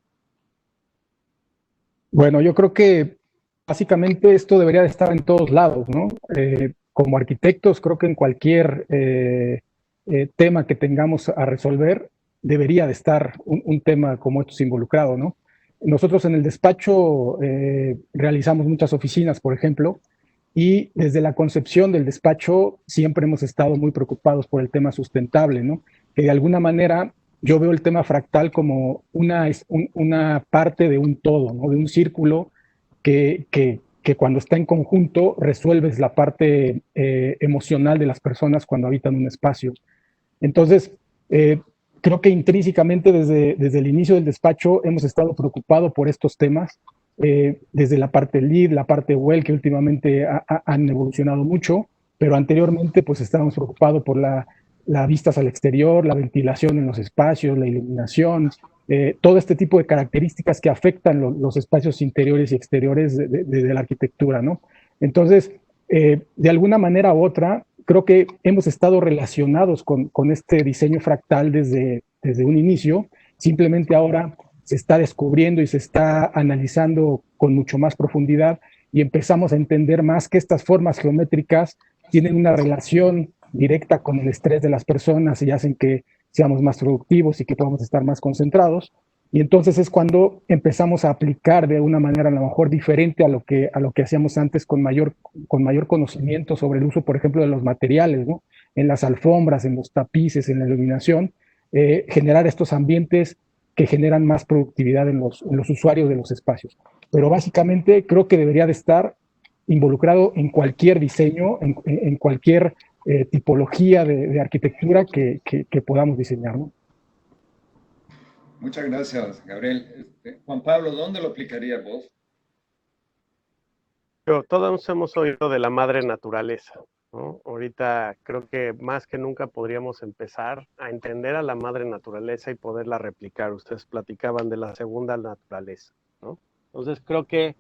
Bueno, yo creo que básicamente esto debería de estar en todos lados, ¿no? Como arquitectos, creo que en cualquier tema que tengamos a resolver, debería de estar un tema como estos involucrado, ¿no? Nosotros en el despacho realizamos muchas oficinas, por ejemplo, Y desde la concepción del despacho siempre hemos estado muy preocupados por el tema sustentable, ¿no? Que de alguna manera yo veo el tema fractal como una parte de un todo, ¿no? De un círculo que cuando está en conjunto resuelves la parte emocional de las personas cuando habitan un espacio. Entonces, creo que intrínsecamente desde el inicio del despacho hemos estado preocupados por estos temas, desde la parte lead, la parte well, que últimamente han evolucionado mucho, pero anteriormente pues estábamos preocupados por la vistas al exterior, la ventilación en los espacios, la iluminación, todo este tipo de características que afectan los espacios interiores y exteriores de la arquitectura, ¿no? Entonces, de alguna manera u otra, creo que hemos estado relacionados con este diseño fractal desde un inicio, simplemente ahora se está descubriendo y se está analizando con mucho más profundidad y empezamos a entender más que estas formas geométricas tienen una relación directa con el estrés de las personas y hacen que seamos más productivos y que podamos estar más concentrados. Y entonces es cuando empezamos a aplicar de una manera a lo mejor diferente a lo que hacíamos antes con mayor conocimiento sobre el uso, por ejemplo, de los materiales, ¿no? En las alfombras, en los tapices, en la iluminación, generar estos ambientes que generan más productividad en los usuarios de los espacios. Pero básicamente creo que debería de estar involucrado en cualquier diseño, en cualquier tipología de arquitectura que podamos diseñar, ¿no? Muchas gracias, Gabriel. Juan Pablo, ¿dónde lo aplicarías vos? Todos hemos oído de la madre naturaleza, ¿no? Ahorita creo que más que nunca podríamos empezar a entender a la madre naturaleza y poderla replicar. Ustedes platicaban de la segunda naturaleza, ¿no? Entonces creo que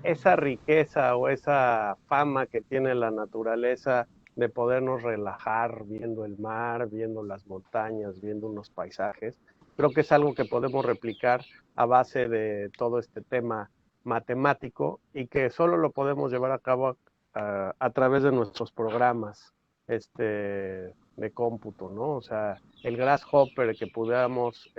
esa riqueza o esa fama que tiene la naturaleza de podernos relajar viendo el mar, viendo las montañas, viendo unos paisajes, creo que es algo que podemos replicar a base de todo este tema matemático y que solo lo podemos llevar a cabo a través de nuestros programas de cómputo, ¿no? O sea, el Grasshopper, que pudiéramos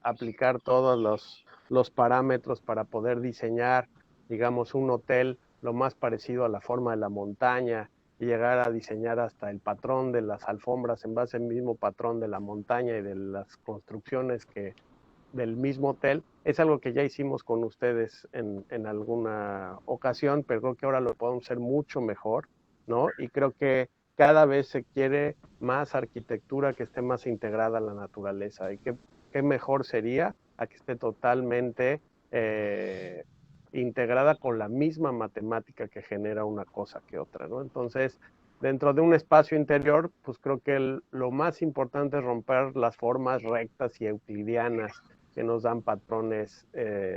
aplicar todos los parámetros para poder diseñar, digamos, un hotel lo más parecido a la forma de la montaña y llegar a diseñar hasta el patrón de las alfombras en base al mismo patrón de la montaña y de las construcciones del mismo hotel, es algo que ya hicimos con ustedes en alguna ocasión, pero creo que ahora lo podemos hacer mucho mejor, ¿no? Y creo que cada vez se quiere más arquitectura que esté más integrada a la naturaleza. Y qué mejor sería a que esté totalmente integrada con la misma matemática que genera una cosa que otra, ¿no? Entonces, dentro de un espacio interior, pues creo que lo más importante es romper las formas rectas y euclidianas que nos dan patrones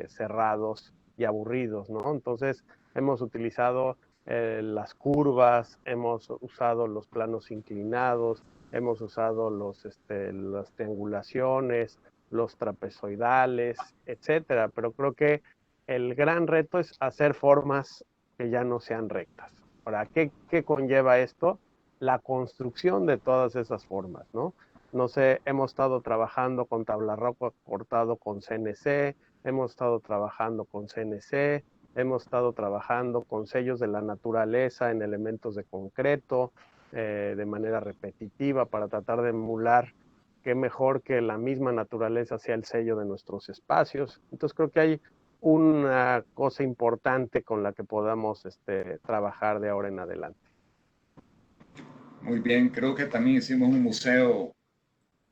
cerrados y aburridos, ¿no? Entonces, hemos utilizado las curvas, hemos usado los planos inclinados, hemos usado las triangulaciones, los trapezoidales, etcétera, pero creo que el gran reto es hacer formas que ya no sean rectas. Ahora, ¿qué conlleva esto? La construcción de todas esas formas, ¿no? No sé, hemos estado trabajando con tabla roca cortado con CNC, hemos estado trabajando con CNC, hemos estado trabajando con sellos de la naturaleza en elementos de concreto, de manera repetitiva para tratar de emular qué mejor que la misma naturaleza sea el sello de nuestros espacios. Entonces creo que hay una cosa importante con la que podamos trabajar de ahora en adelante. Muy bien, creo que también hicimos un museo,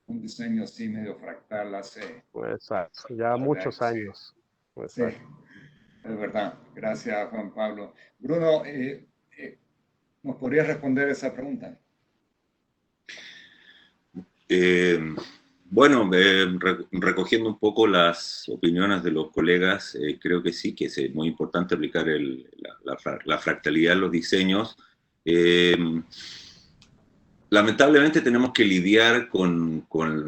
un diseño así medio fractal hace... Exacto, ya muchos años. Sí, es verdad. Gracias, Juan Pablo. Bruno, ¿nos podrías responder esa pregunta? Bueno, recogiendo un poco las opiniones de los colegas, creo que sí, que es muy importante aplicar la fractalidad en los diseños. Lamentablemente tenemos que lidiar con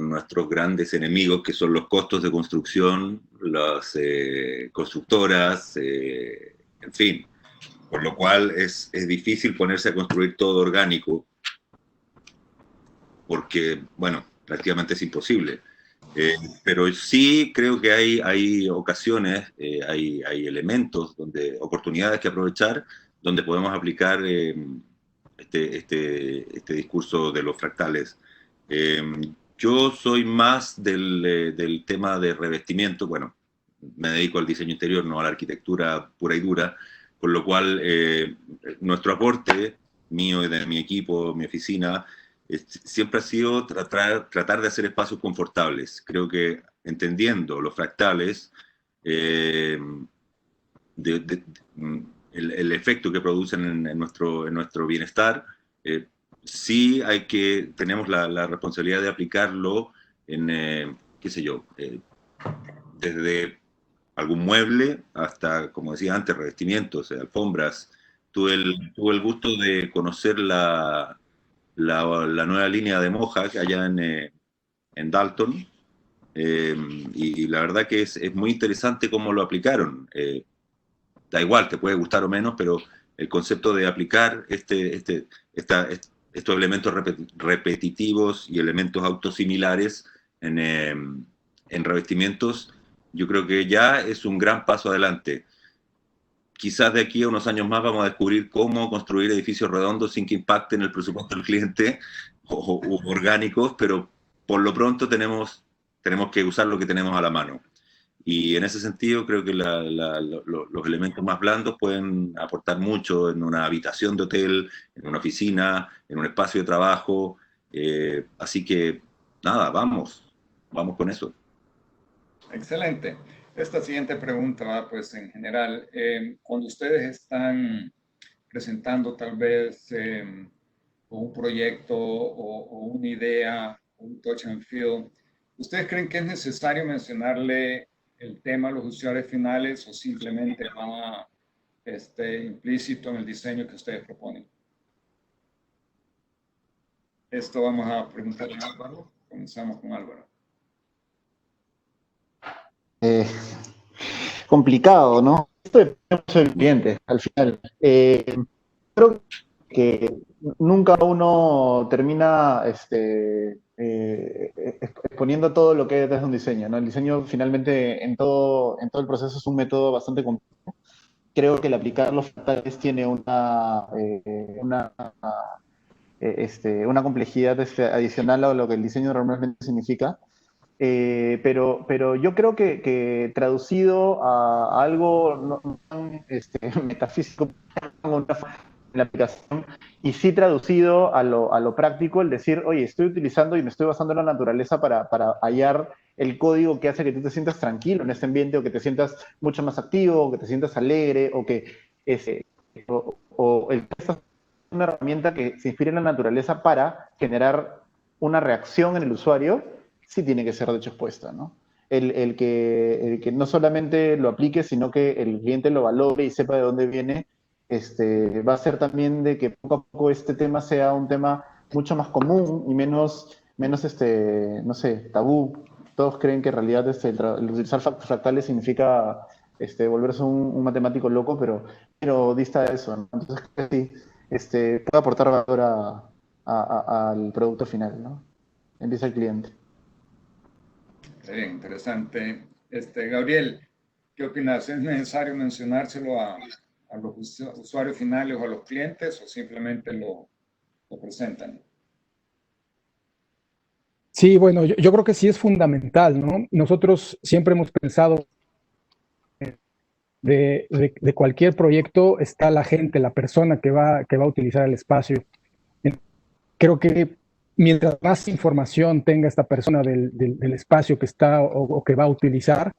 nuestros grandes enemigos, que son los costos de construcción, las constructoras, en fin. Por lo cual es difícil ponerse a construir todo orgánico, porque, bueno, prácticamente es imposible. Pero sí creo que hay ocasiones, hay elementos, oportunidades que aprovechar donde podemos aplicar este discurso de los fractales. Yo soy más del tema de revestimiento. Bueno, me dedico al diseño interior, no a la arquitectura pura y dura, con lo cual nuestro aporte, mío y de mi equipo, mi oficina, siempre ha sido tratar de hacer espacios confortables. Creo que entendiendo los fractales, el efecto que producen en nuestro bienestar, sí tenemos la responsabilidad de aplicarlo en, qué sé yo, desde algún mueble hasta, como decía antes, revestimientos, alfombras. Tuve el gusto de conocer la nueva línea de Mohawk allá en Dalton, y la verdad que es muy interesante cómo lo aplicaron. Da igual, te puede gustar o menos, pero el concepto de aplicar estos elementos repetitivos y elementos autosimilares en revestimientos, yo creo que ya es un gran paso adelante. Quizás de aquí a unos años más vamos a descubrir cómo construir edificios redondos sin que impacten el presupuesto del cliente o orgánicos, pero por lo pronto tenemos que usar lo que tenemos a la mano. Y en ese sentido creo que los elementos más blandos pueden aportar mucho en una habitación de hotel, en una oficina, en un espacio de trabajo. Así que nada, vamos con eso. Excelente. Esta siguiente pregunta va, pues, en general, cuando ustedes están presentando tal vez un proyecto o una idea, un touch and feel, ¿ustedes creen que es necesario mencionarle el tema a los usuarios finales o simplemente va implícito en el diseño que ustedes proponen? Esto vamos a preguntarle a Álvaro. Comenzamos con Álvaro. Complicado, ¿no? Esto depende mucho del cliente, al final. Creo que nunca uno termina exponiendo todo lo que hay detrás de un diseño, ¿no? El diseño, finalmente, en todo el proceso es un método bastante complejo. Creo que el aplicar los fractales tiene una complejidad adicional a lo que el diseño normalmente significa. Pero yo creo que traducido a algo no tan metafísico en la aplicación, y sí traducido a lo práctico, el decir, oye, estoy utilizando y me estoy basando en la naturaleza para hallar el código que hace que tú te sientas tranquilo en este ambiente, o que te sientas mucho más activo, o que te sientas alegre, o que una herramienta que se inspire en la naturaleza para generar una reacción en el usuario, sí tiene que ser de hecho expuesta, ¿no? El que no solamente lo aplique, sino que el cliente lo valore y sepa de dónde viene, va a ser también de que poco a poco este tema sea un tema mucho más común y menos no sé, tabú. Todos creen que en realidad el utilizar fractales significa volverse un matemático loco, pero dista de eso, ¿no? Entonces creo que sí, puede aportar valor al producto final, ¿no? Empieza el cliente. Bien, interesante. Gabriel, ¿qué opinas? ¿Es necesario mencionárselo a los usuarios finales o a los clientes, o simplemente lo presentan? Sí, bueno, yo creo que sí es fundamental, ¿no? Nosotros siempre hemos pensado de cualquier proyecto está la gente, la persona que va a utilizar el espacio. Creo que mientras más información tenga esta persona del espacio que está o que va a utilizar,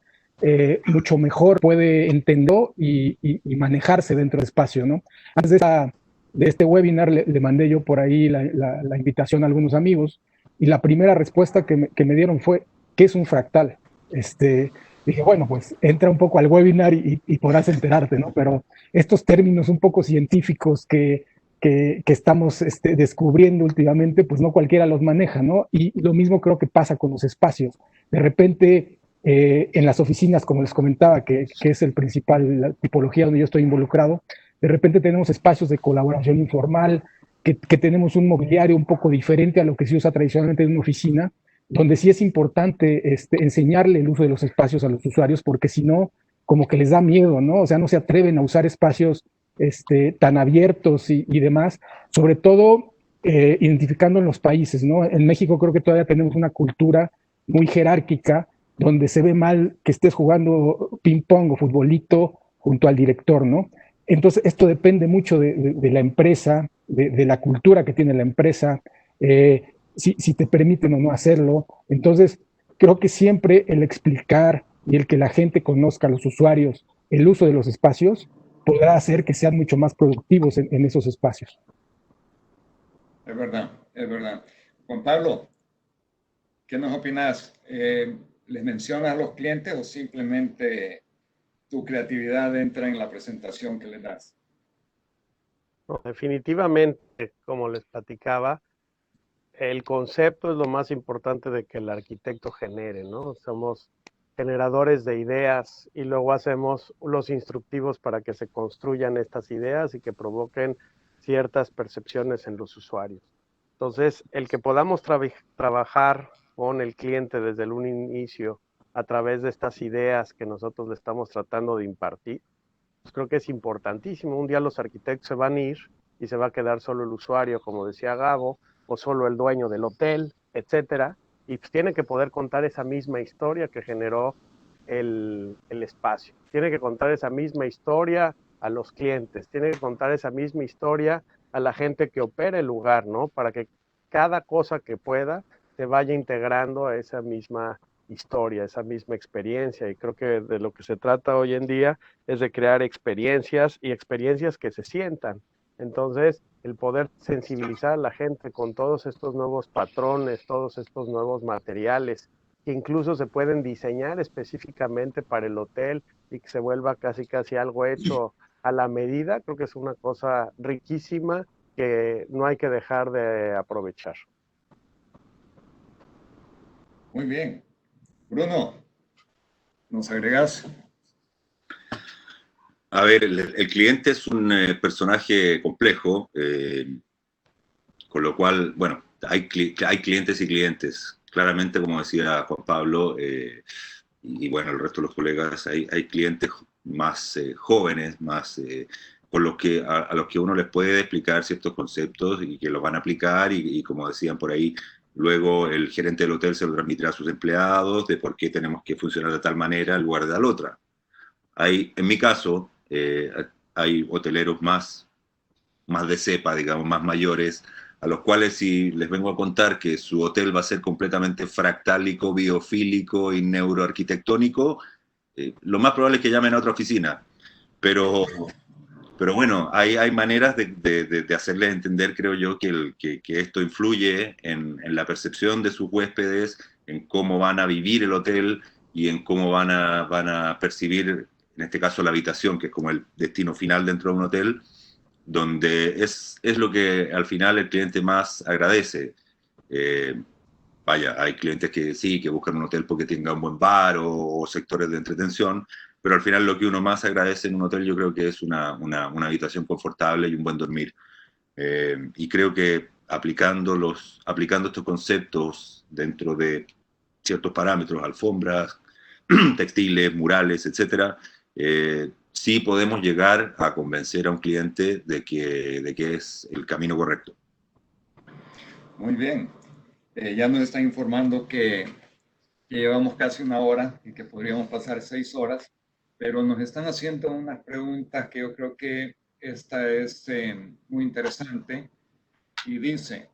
mucho mejor puede entenderlo y manejarse dentro del espacio, ¿no? Antes de este webinar le mandé yo por ahí la invitación a algunos amigos, y la primera respuesta que me dieron fue, ¿qué es un fractal? Dije, bueno, pues entra un poco al webinar y podrás enterarte, ¿no? Pero estos términos un poco científicos que estamos descubriendo últimamente, pues no cualquiera los maneja, ¿no? Y lo mismo creo que pasa con los espacios. De repente, en las oficinas, como les comentaba, que es el principal, la tipología donde yo estoy involucrado, de repente tenemos espacios de colaboración informal, que tenemos un mobiliario un poco diferente a lo que se usa tradicionalmente en una oficina, donde sí es importante enseñarle el uso de los espacios a los usuarios, porque si no, como que les da miedo, ¿no? O sea, no se atreven a usar espacios tan abiertos y demás, sobre todo identificando en los países, ¿no? En México creo que todavía tenemos una cultura muy jerárquica, donde se ve mal que estés jugando ping-pong o futbolito junto al director, ¿no? Entonces, esto depende mucho de la empresa, de la cultura que tiene la empresa, si te permiten o no hacerlo. Entonces, creo que siempre el explicar y el que la gente conozca a los usuarios el uso de los espacios podrá hacer que sean mucho más productivos en esos espacios. Es verdad, es verdad. Juan Pablo, ¿qué nos opinas? ¿Les mencionas a los clientes o simplemente tu creatividad entra en la presentación que les das? No, definitivamente, como les platicaba, el concepto es lo más importante de que el arquitecto genere, ¿no? Somos generadores de ideas y luego hacemos los instructivos para que se construyan estas ideas y que provoquen ciertas percepciones en los usuarios. Entonces, el que podamos trabajar con el cliente desde un inicio a través de estas ideas que nosotros le estamos tratando de impartir, pues creo que es importantísimo. Un día los arquitectos se van a ir y se va a quedar solo el usuario, como decía Gabo, o solo el dueño del hotel, etcétera, y pues tiene que poder contar esa misma historia que generó el espacio. Tiene que contar esa misma historia a los clientes, tiene que contar esa misma historia a la gente que opera el lugar, ¿no? Para que cada cosa que pueda se vaya integrando a esa misma historia, esa misma experiencia. Y creo que de lo que se trata hoy en día es de crear experiencias y experiencias que se sientan. Entonces, el poder sensibilizar a la gente con todos estos nuevos patrones, todos estos nuevos materiales, que incluso se pueden diseñar específicamente para el hotel y que se vuelva casi algo hecho a la medida, creo que es una cosa riquísima que no hay que dejar de aprovechar. Muy bien. Bruno, ¿nos agregas? A ver, el cliente es un personaje complejo, con lo cual, bueno, hay clientes y clientes. Claramente, como decía Juan Pablo, y bueno, el resto de los colegas, hay clientes más jóvenes, más con los que, a los que uno les puede explicar ciertos conceptos y que los van a aplicar y como decían por ahí, luego el gerente del hotel se lo transmitirá a sus empleados de por qué tenemos que funcionar de tal manera en lugar de la otra. En mi caso, hay hoteleros más de cepa, digamos, más mayores, a los cuales si les vengo a contar que su hotel va a ser completamente fractálico, biofílico y neuroarquitectónico, lo más probable es que llamen a otra oficina. Pero bueno, hay maneras de hacerles entender, creo yo, que esto influye en la percepción de sus huéspedes, en cómo van a vivir el hotel y en cómo van a percibir, en este caso, la habitación, que es como el destino final dentro de un hotel, donde es lo que al final el cliente más agradece. Vaya, hay clientes que sí, que buscan un hotel porque tenga un buen bar o sectores de entretención, pero al final lo que uno más agradece en un hotel yo creo que es una habitación confortable y un buen dormir. Y creo que aplicando estos conceptos dentro de ciertos parámetros, alfombras, textiles, murales, etcétera, sí podemos llegar a convencer a un cliente de que es el camino correcto. Muy bien. Ya nos están informando que llevamos casi una hora y que podríamos pasar 6 horas, pero nos están haciendo unas preguntas que yo creo que esta es muy interesante y dice,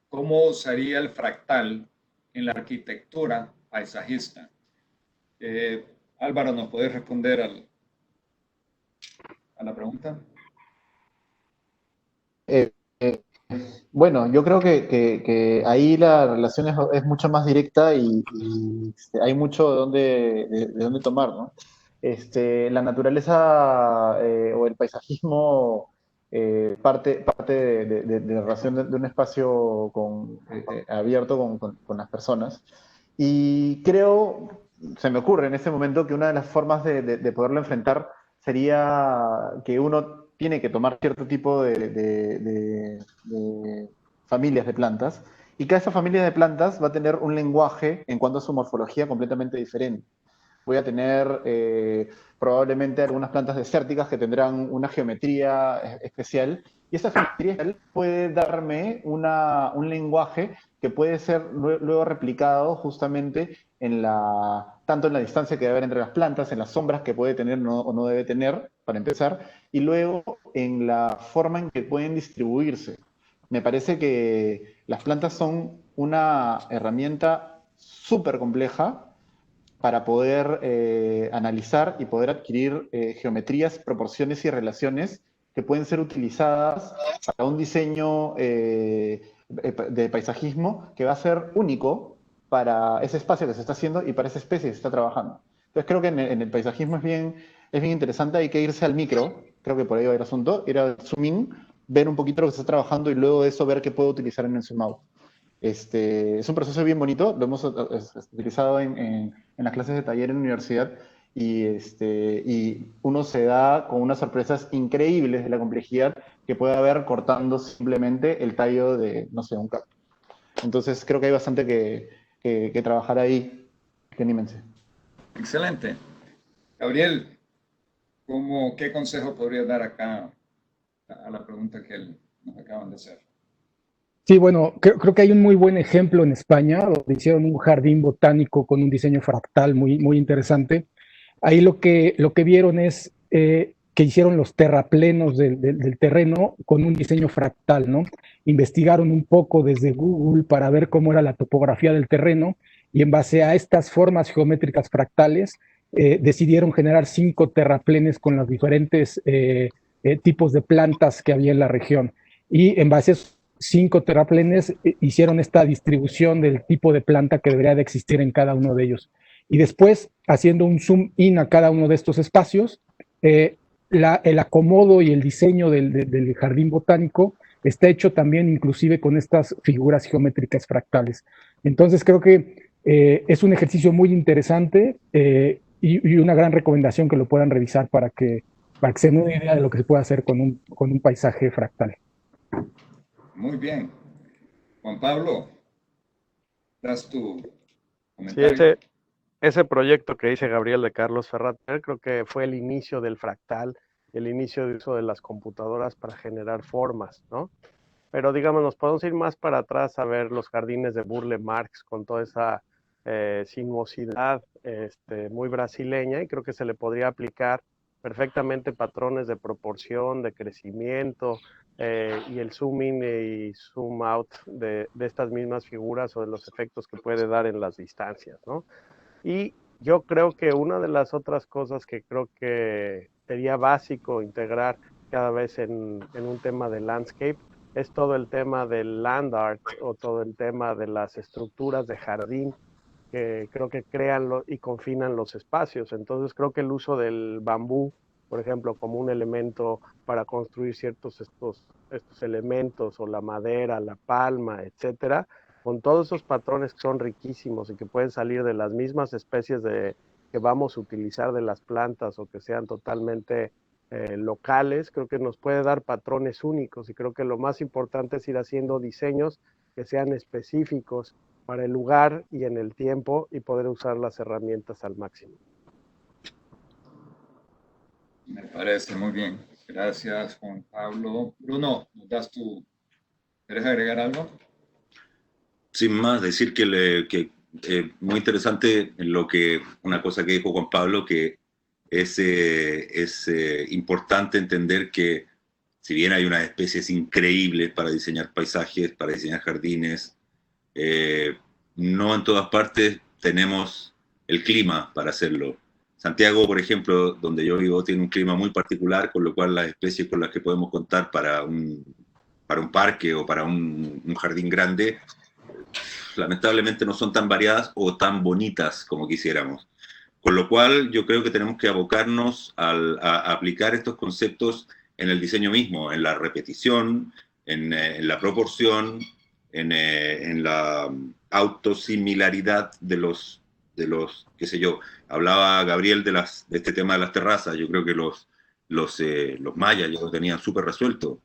¿cómo usaría el fractal en la arquitectura paisajista? Álvaro, ¿nos puedes responder a la pregunta? Bueno, yo creo que ahí la relación es mucho más directa y hay mucho de dónde tomar, ¿no? La naturaleza o el paisajismo parte de la relación de un espacio abierto con las personas. Y creo, se me ocurre en este momento que una de las formas de poderlo enfrentar sería que uno tiene que tomar cierto tipo de familias de plantas y cada esa familia de plantas va a tener un lenguaje en cuanto a su morfología completamente diferente. voy a tener probablemente algunas plantas desérticas que tendrán una geometría especial, y esa geometría especial puede darme un lenguaje que puede ser luego replicado justamente tanto en la distancia que debe haber entre las plantas, en las sombras que puede tener o no debe tener, para empezar, y luego en la forma en que pueden distribuirse. Me parece que las plantas son una herramienta súper compleja para poder analizar y poder adquirir geometrías, proporciones y relaciones que pueden ser utilizadas para un diseño de paisajismo que va a ser único para ese espacio que se está haciendo y para esa especie que se está trabajando. Entonces creo que en el paisajismo es bien interesante, hay que irse al micro, creo que por ahí va el asunto, ir al zoom in, ver un poquito lo que se está trabajando y luego de eso ver qué puedo utilizar en el zoom out. Es un proceso bien bonito, lo hemos utilizado en las clases de taller en la universidad y uno se da con unas sorpresas increíbles de la complejidad que puede haber cortando simplemente el tallo de, no sé, un cactus. Entonces creo que hay bastante que trabajar ahí, que anímense. Excelente. Gabriel, ¿qué consejo podrías dar acá a la pregunta que nos acaban de hacer? Sí, bueno, creo que hay un muy buen ejemplo en España, donde hicieron un jardín botánico con un diseño fractal muy interesante. Ahí lo que vieron es que hicieron los terraplenos del terreno con un diseño fractal, ¿no? Investigaron un poco desde Google para ver cómo era la topografía del terreno y en base a estas formas geométricas fractales decidieron generar 5 terraplenes con los diferentes tipos de plantas que había en la región. Y en base a 5 terraplenes hicieron esta distribución del tipo de planta que debería de existir en cada uno de ellos. Y después, haciendo un zoom in a cada uno de estos espacios, el acomodo y el diseño del jardín botánico está hecho también inclusive con estas figuras geométricas fractales. Entonces creo que es un ejercicio muy interesante y una gran recomendación que lo puedan revisar para que se den una idea de lo que se puede hacer con un paisaje fractal. Muy bien. Juan Pablo, das tu comentario. Sí, ese proyecto que dice Gabriel de Carlos Ferrater, creo que fue el inicio del fractal, el inicio de uso de las computadoras para generar formas, ¿no? Pero digamos, nos podemos ir más para atrás a ver los jardines de Burle Marx con toda esa sinuosidad muy brasileña, y creo que se le podría aplicar perfectamente patrones de proporción, de crecimiento, y el zoom in y zoom out de estas mismas figuras o de los efectos que puede dar en las distancias, ¿no? Y yo creo que una de las otras cosas que creo que sería básico integrar cada vez en un tema de landscape es todo el tema del land art o todo el tema de las estructuras de jardín que creo que crean y confinan los espacios. Entonces creo que el uso del bambú, por ejemplo, como un elemento para construir estos elementos, o la madera, la palma, etcétera, con todos esos patrones que son riquísimos y que pueden salir de las mismas especies que vamos a utilizar de las plantas o que sean totalmente locales, creo que nos puede dar patrones únicos, y creo que lo más importante es ir haciendo diseños que sean específicos para el lugar y en el tiempo y poder usar las herramientas al máximo. Me parece muy bien. Gracias, Juan Pablo. Bruno, ¿quieres agregar algo? Sin más, decir que muy interesante una cosa que dijo Juan Pablo, que es importante entender que si bien hay unas especies increíbles para diseñar paisajes, para diseñar jardines, no en todas partes tenemos el clima para hacerlo. Santiago, por ejemplo, donde yo vivo, tiene un clima muy particular, con lo cual las especies con las que podemos contar para un parque o para un jardín grande, lamentablemente no son tan variadas o tan bonitas como quisiéramos. Con lo cual yo creo que tenemos que abocarnos a aplicar estos conceptos en el diseño mismo, en la repetición, en la proporción, en la autosimilaridad de los, qué sé yo, hablaba Gabriel de este tema de las terrazas. Yo creo que los mayas ya lo tenían súper resuelto,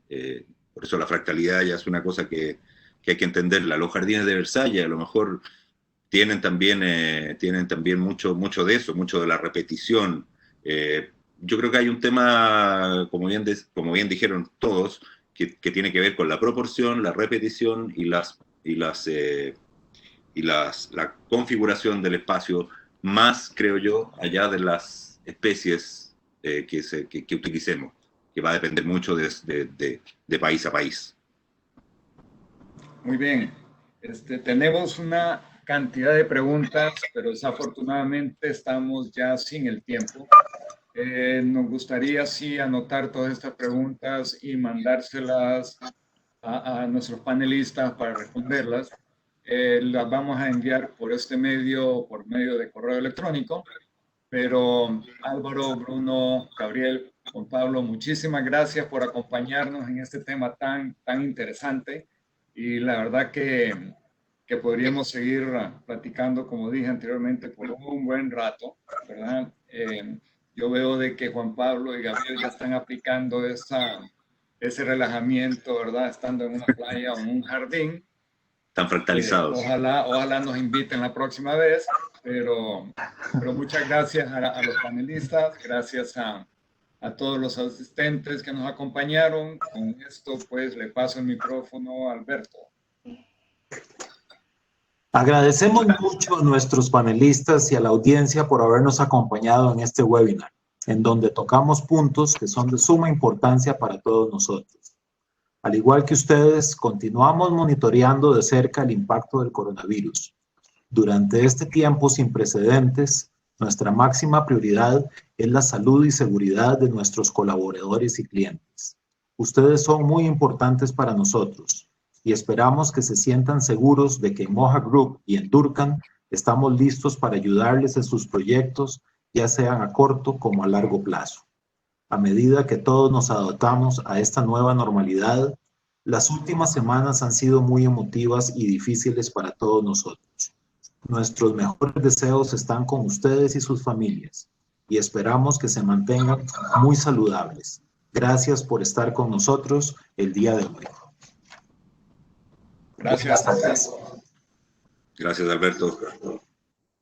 por eso la fractalidad ya es una cosa que hay que entenderla. Los jardines de Versalles a lo mejor tienen también mucho de eso, mucho de la repetición. Yo creo que hay un tema, como bien dijeron todos, que tiene que ver con la proporción, la repetición y la configuración del espacio, más, creo yo, allá de las especies que utilicemos, que va a depender mucho de país a país. Muy bien. Tenemos una cantidad de preguntas, pero desafortunadamente estamos ya sin el tiempo. Nos gustaría, sí, anotar todas estas preguntas y mandárselas a nuestros panelistas para responderlas. Las vamos a enviar por medio de correo electrónico. Pero Álvaro, Bruno, Gabriel, Juan Pablo, muchísimas gracias por acompañarnos en este tema tan interesante. Y la verdad que podríamos seguir platicando, como dije anteriormente, por un buen rato, ¿verdad? Yo veo de que Juan Pablo y Gabriel ya están aplicando ese relajamiento, ¿verdad? Estando en una playa o en un jardín. Están fractalizados. Ojalá nos inviten la próxima vez, pero muchas gracias a los panelistas, gracias a todos los asistentes que nos acompañaron. Con esto, pues, le paso el micrófono a Alberto. Agradecemos mucho a nuestros panelistas y a la audiencia por habernos acompañado en este webinar, en donde tocamos puntos que son de suma importancia para todos nosotros. Al igual que ustedes, continuamos monitoreando de cerca el impacto del coronavirus. Durante este tiempo sin precedentes, nuestra máxima prioridad es la salud y seguridad de nuestros colaboradores y clientes. Ustedes son muy importantes para nosotros y esperamos que se sientan seguros de que en Moja Group y en Durkan estamos listos para ayudarles en sus proyectos, ya sean a corto como a largo plazo. A medida que todos nos adaptamos a esta nueva normalidad, las últimas semanas han sido muy emotivas y difíciles para todos nosotros. Nuestros mejores deseos están con ustedes y sus familias y esperamos que se mantengan muy saludables. Gracias por estar con nosotros el día de hoy. Gracias. Gracias, Alberto.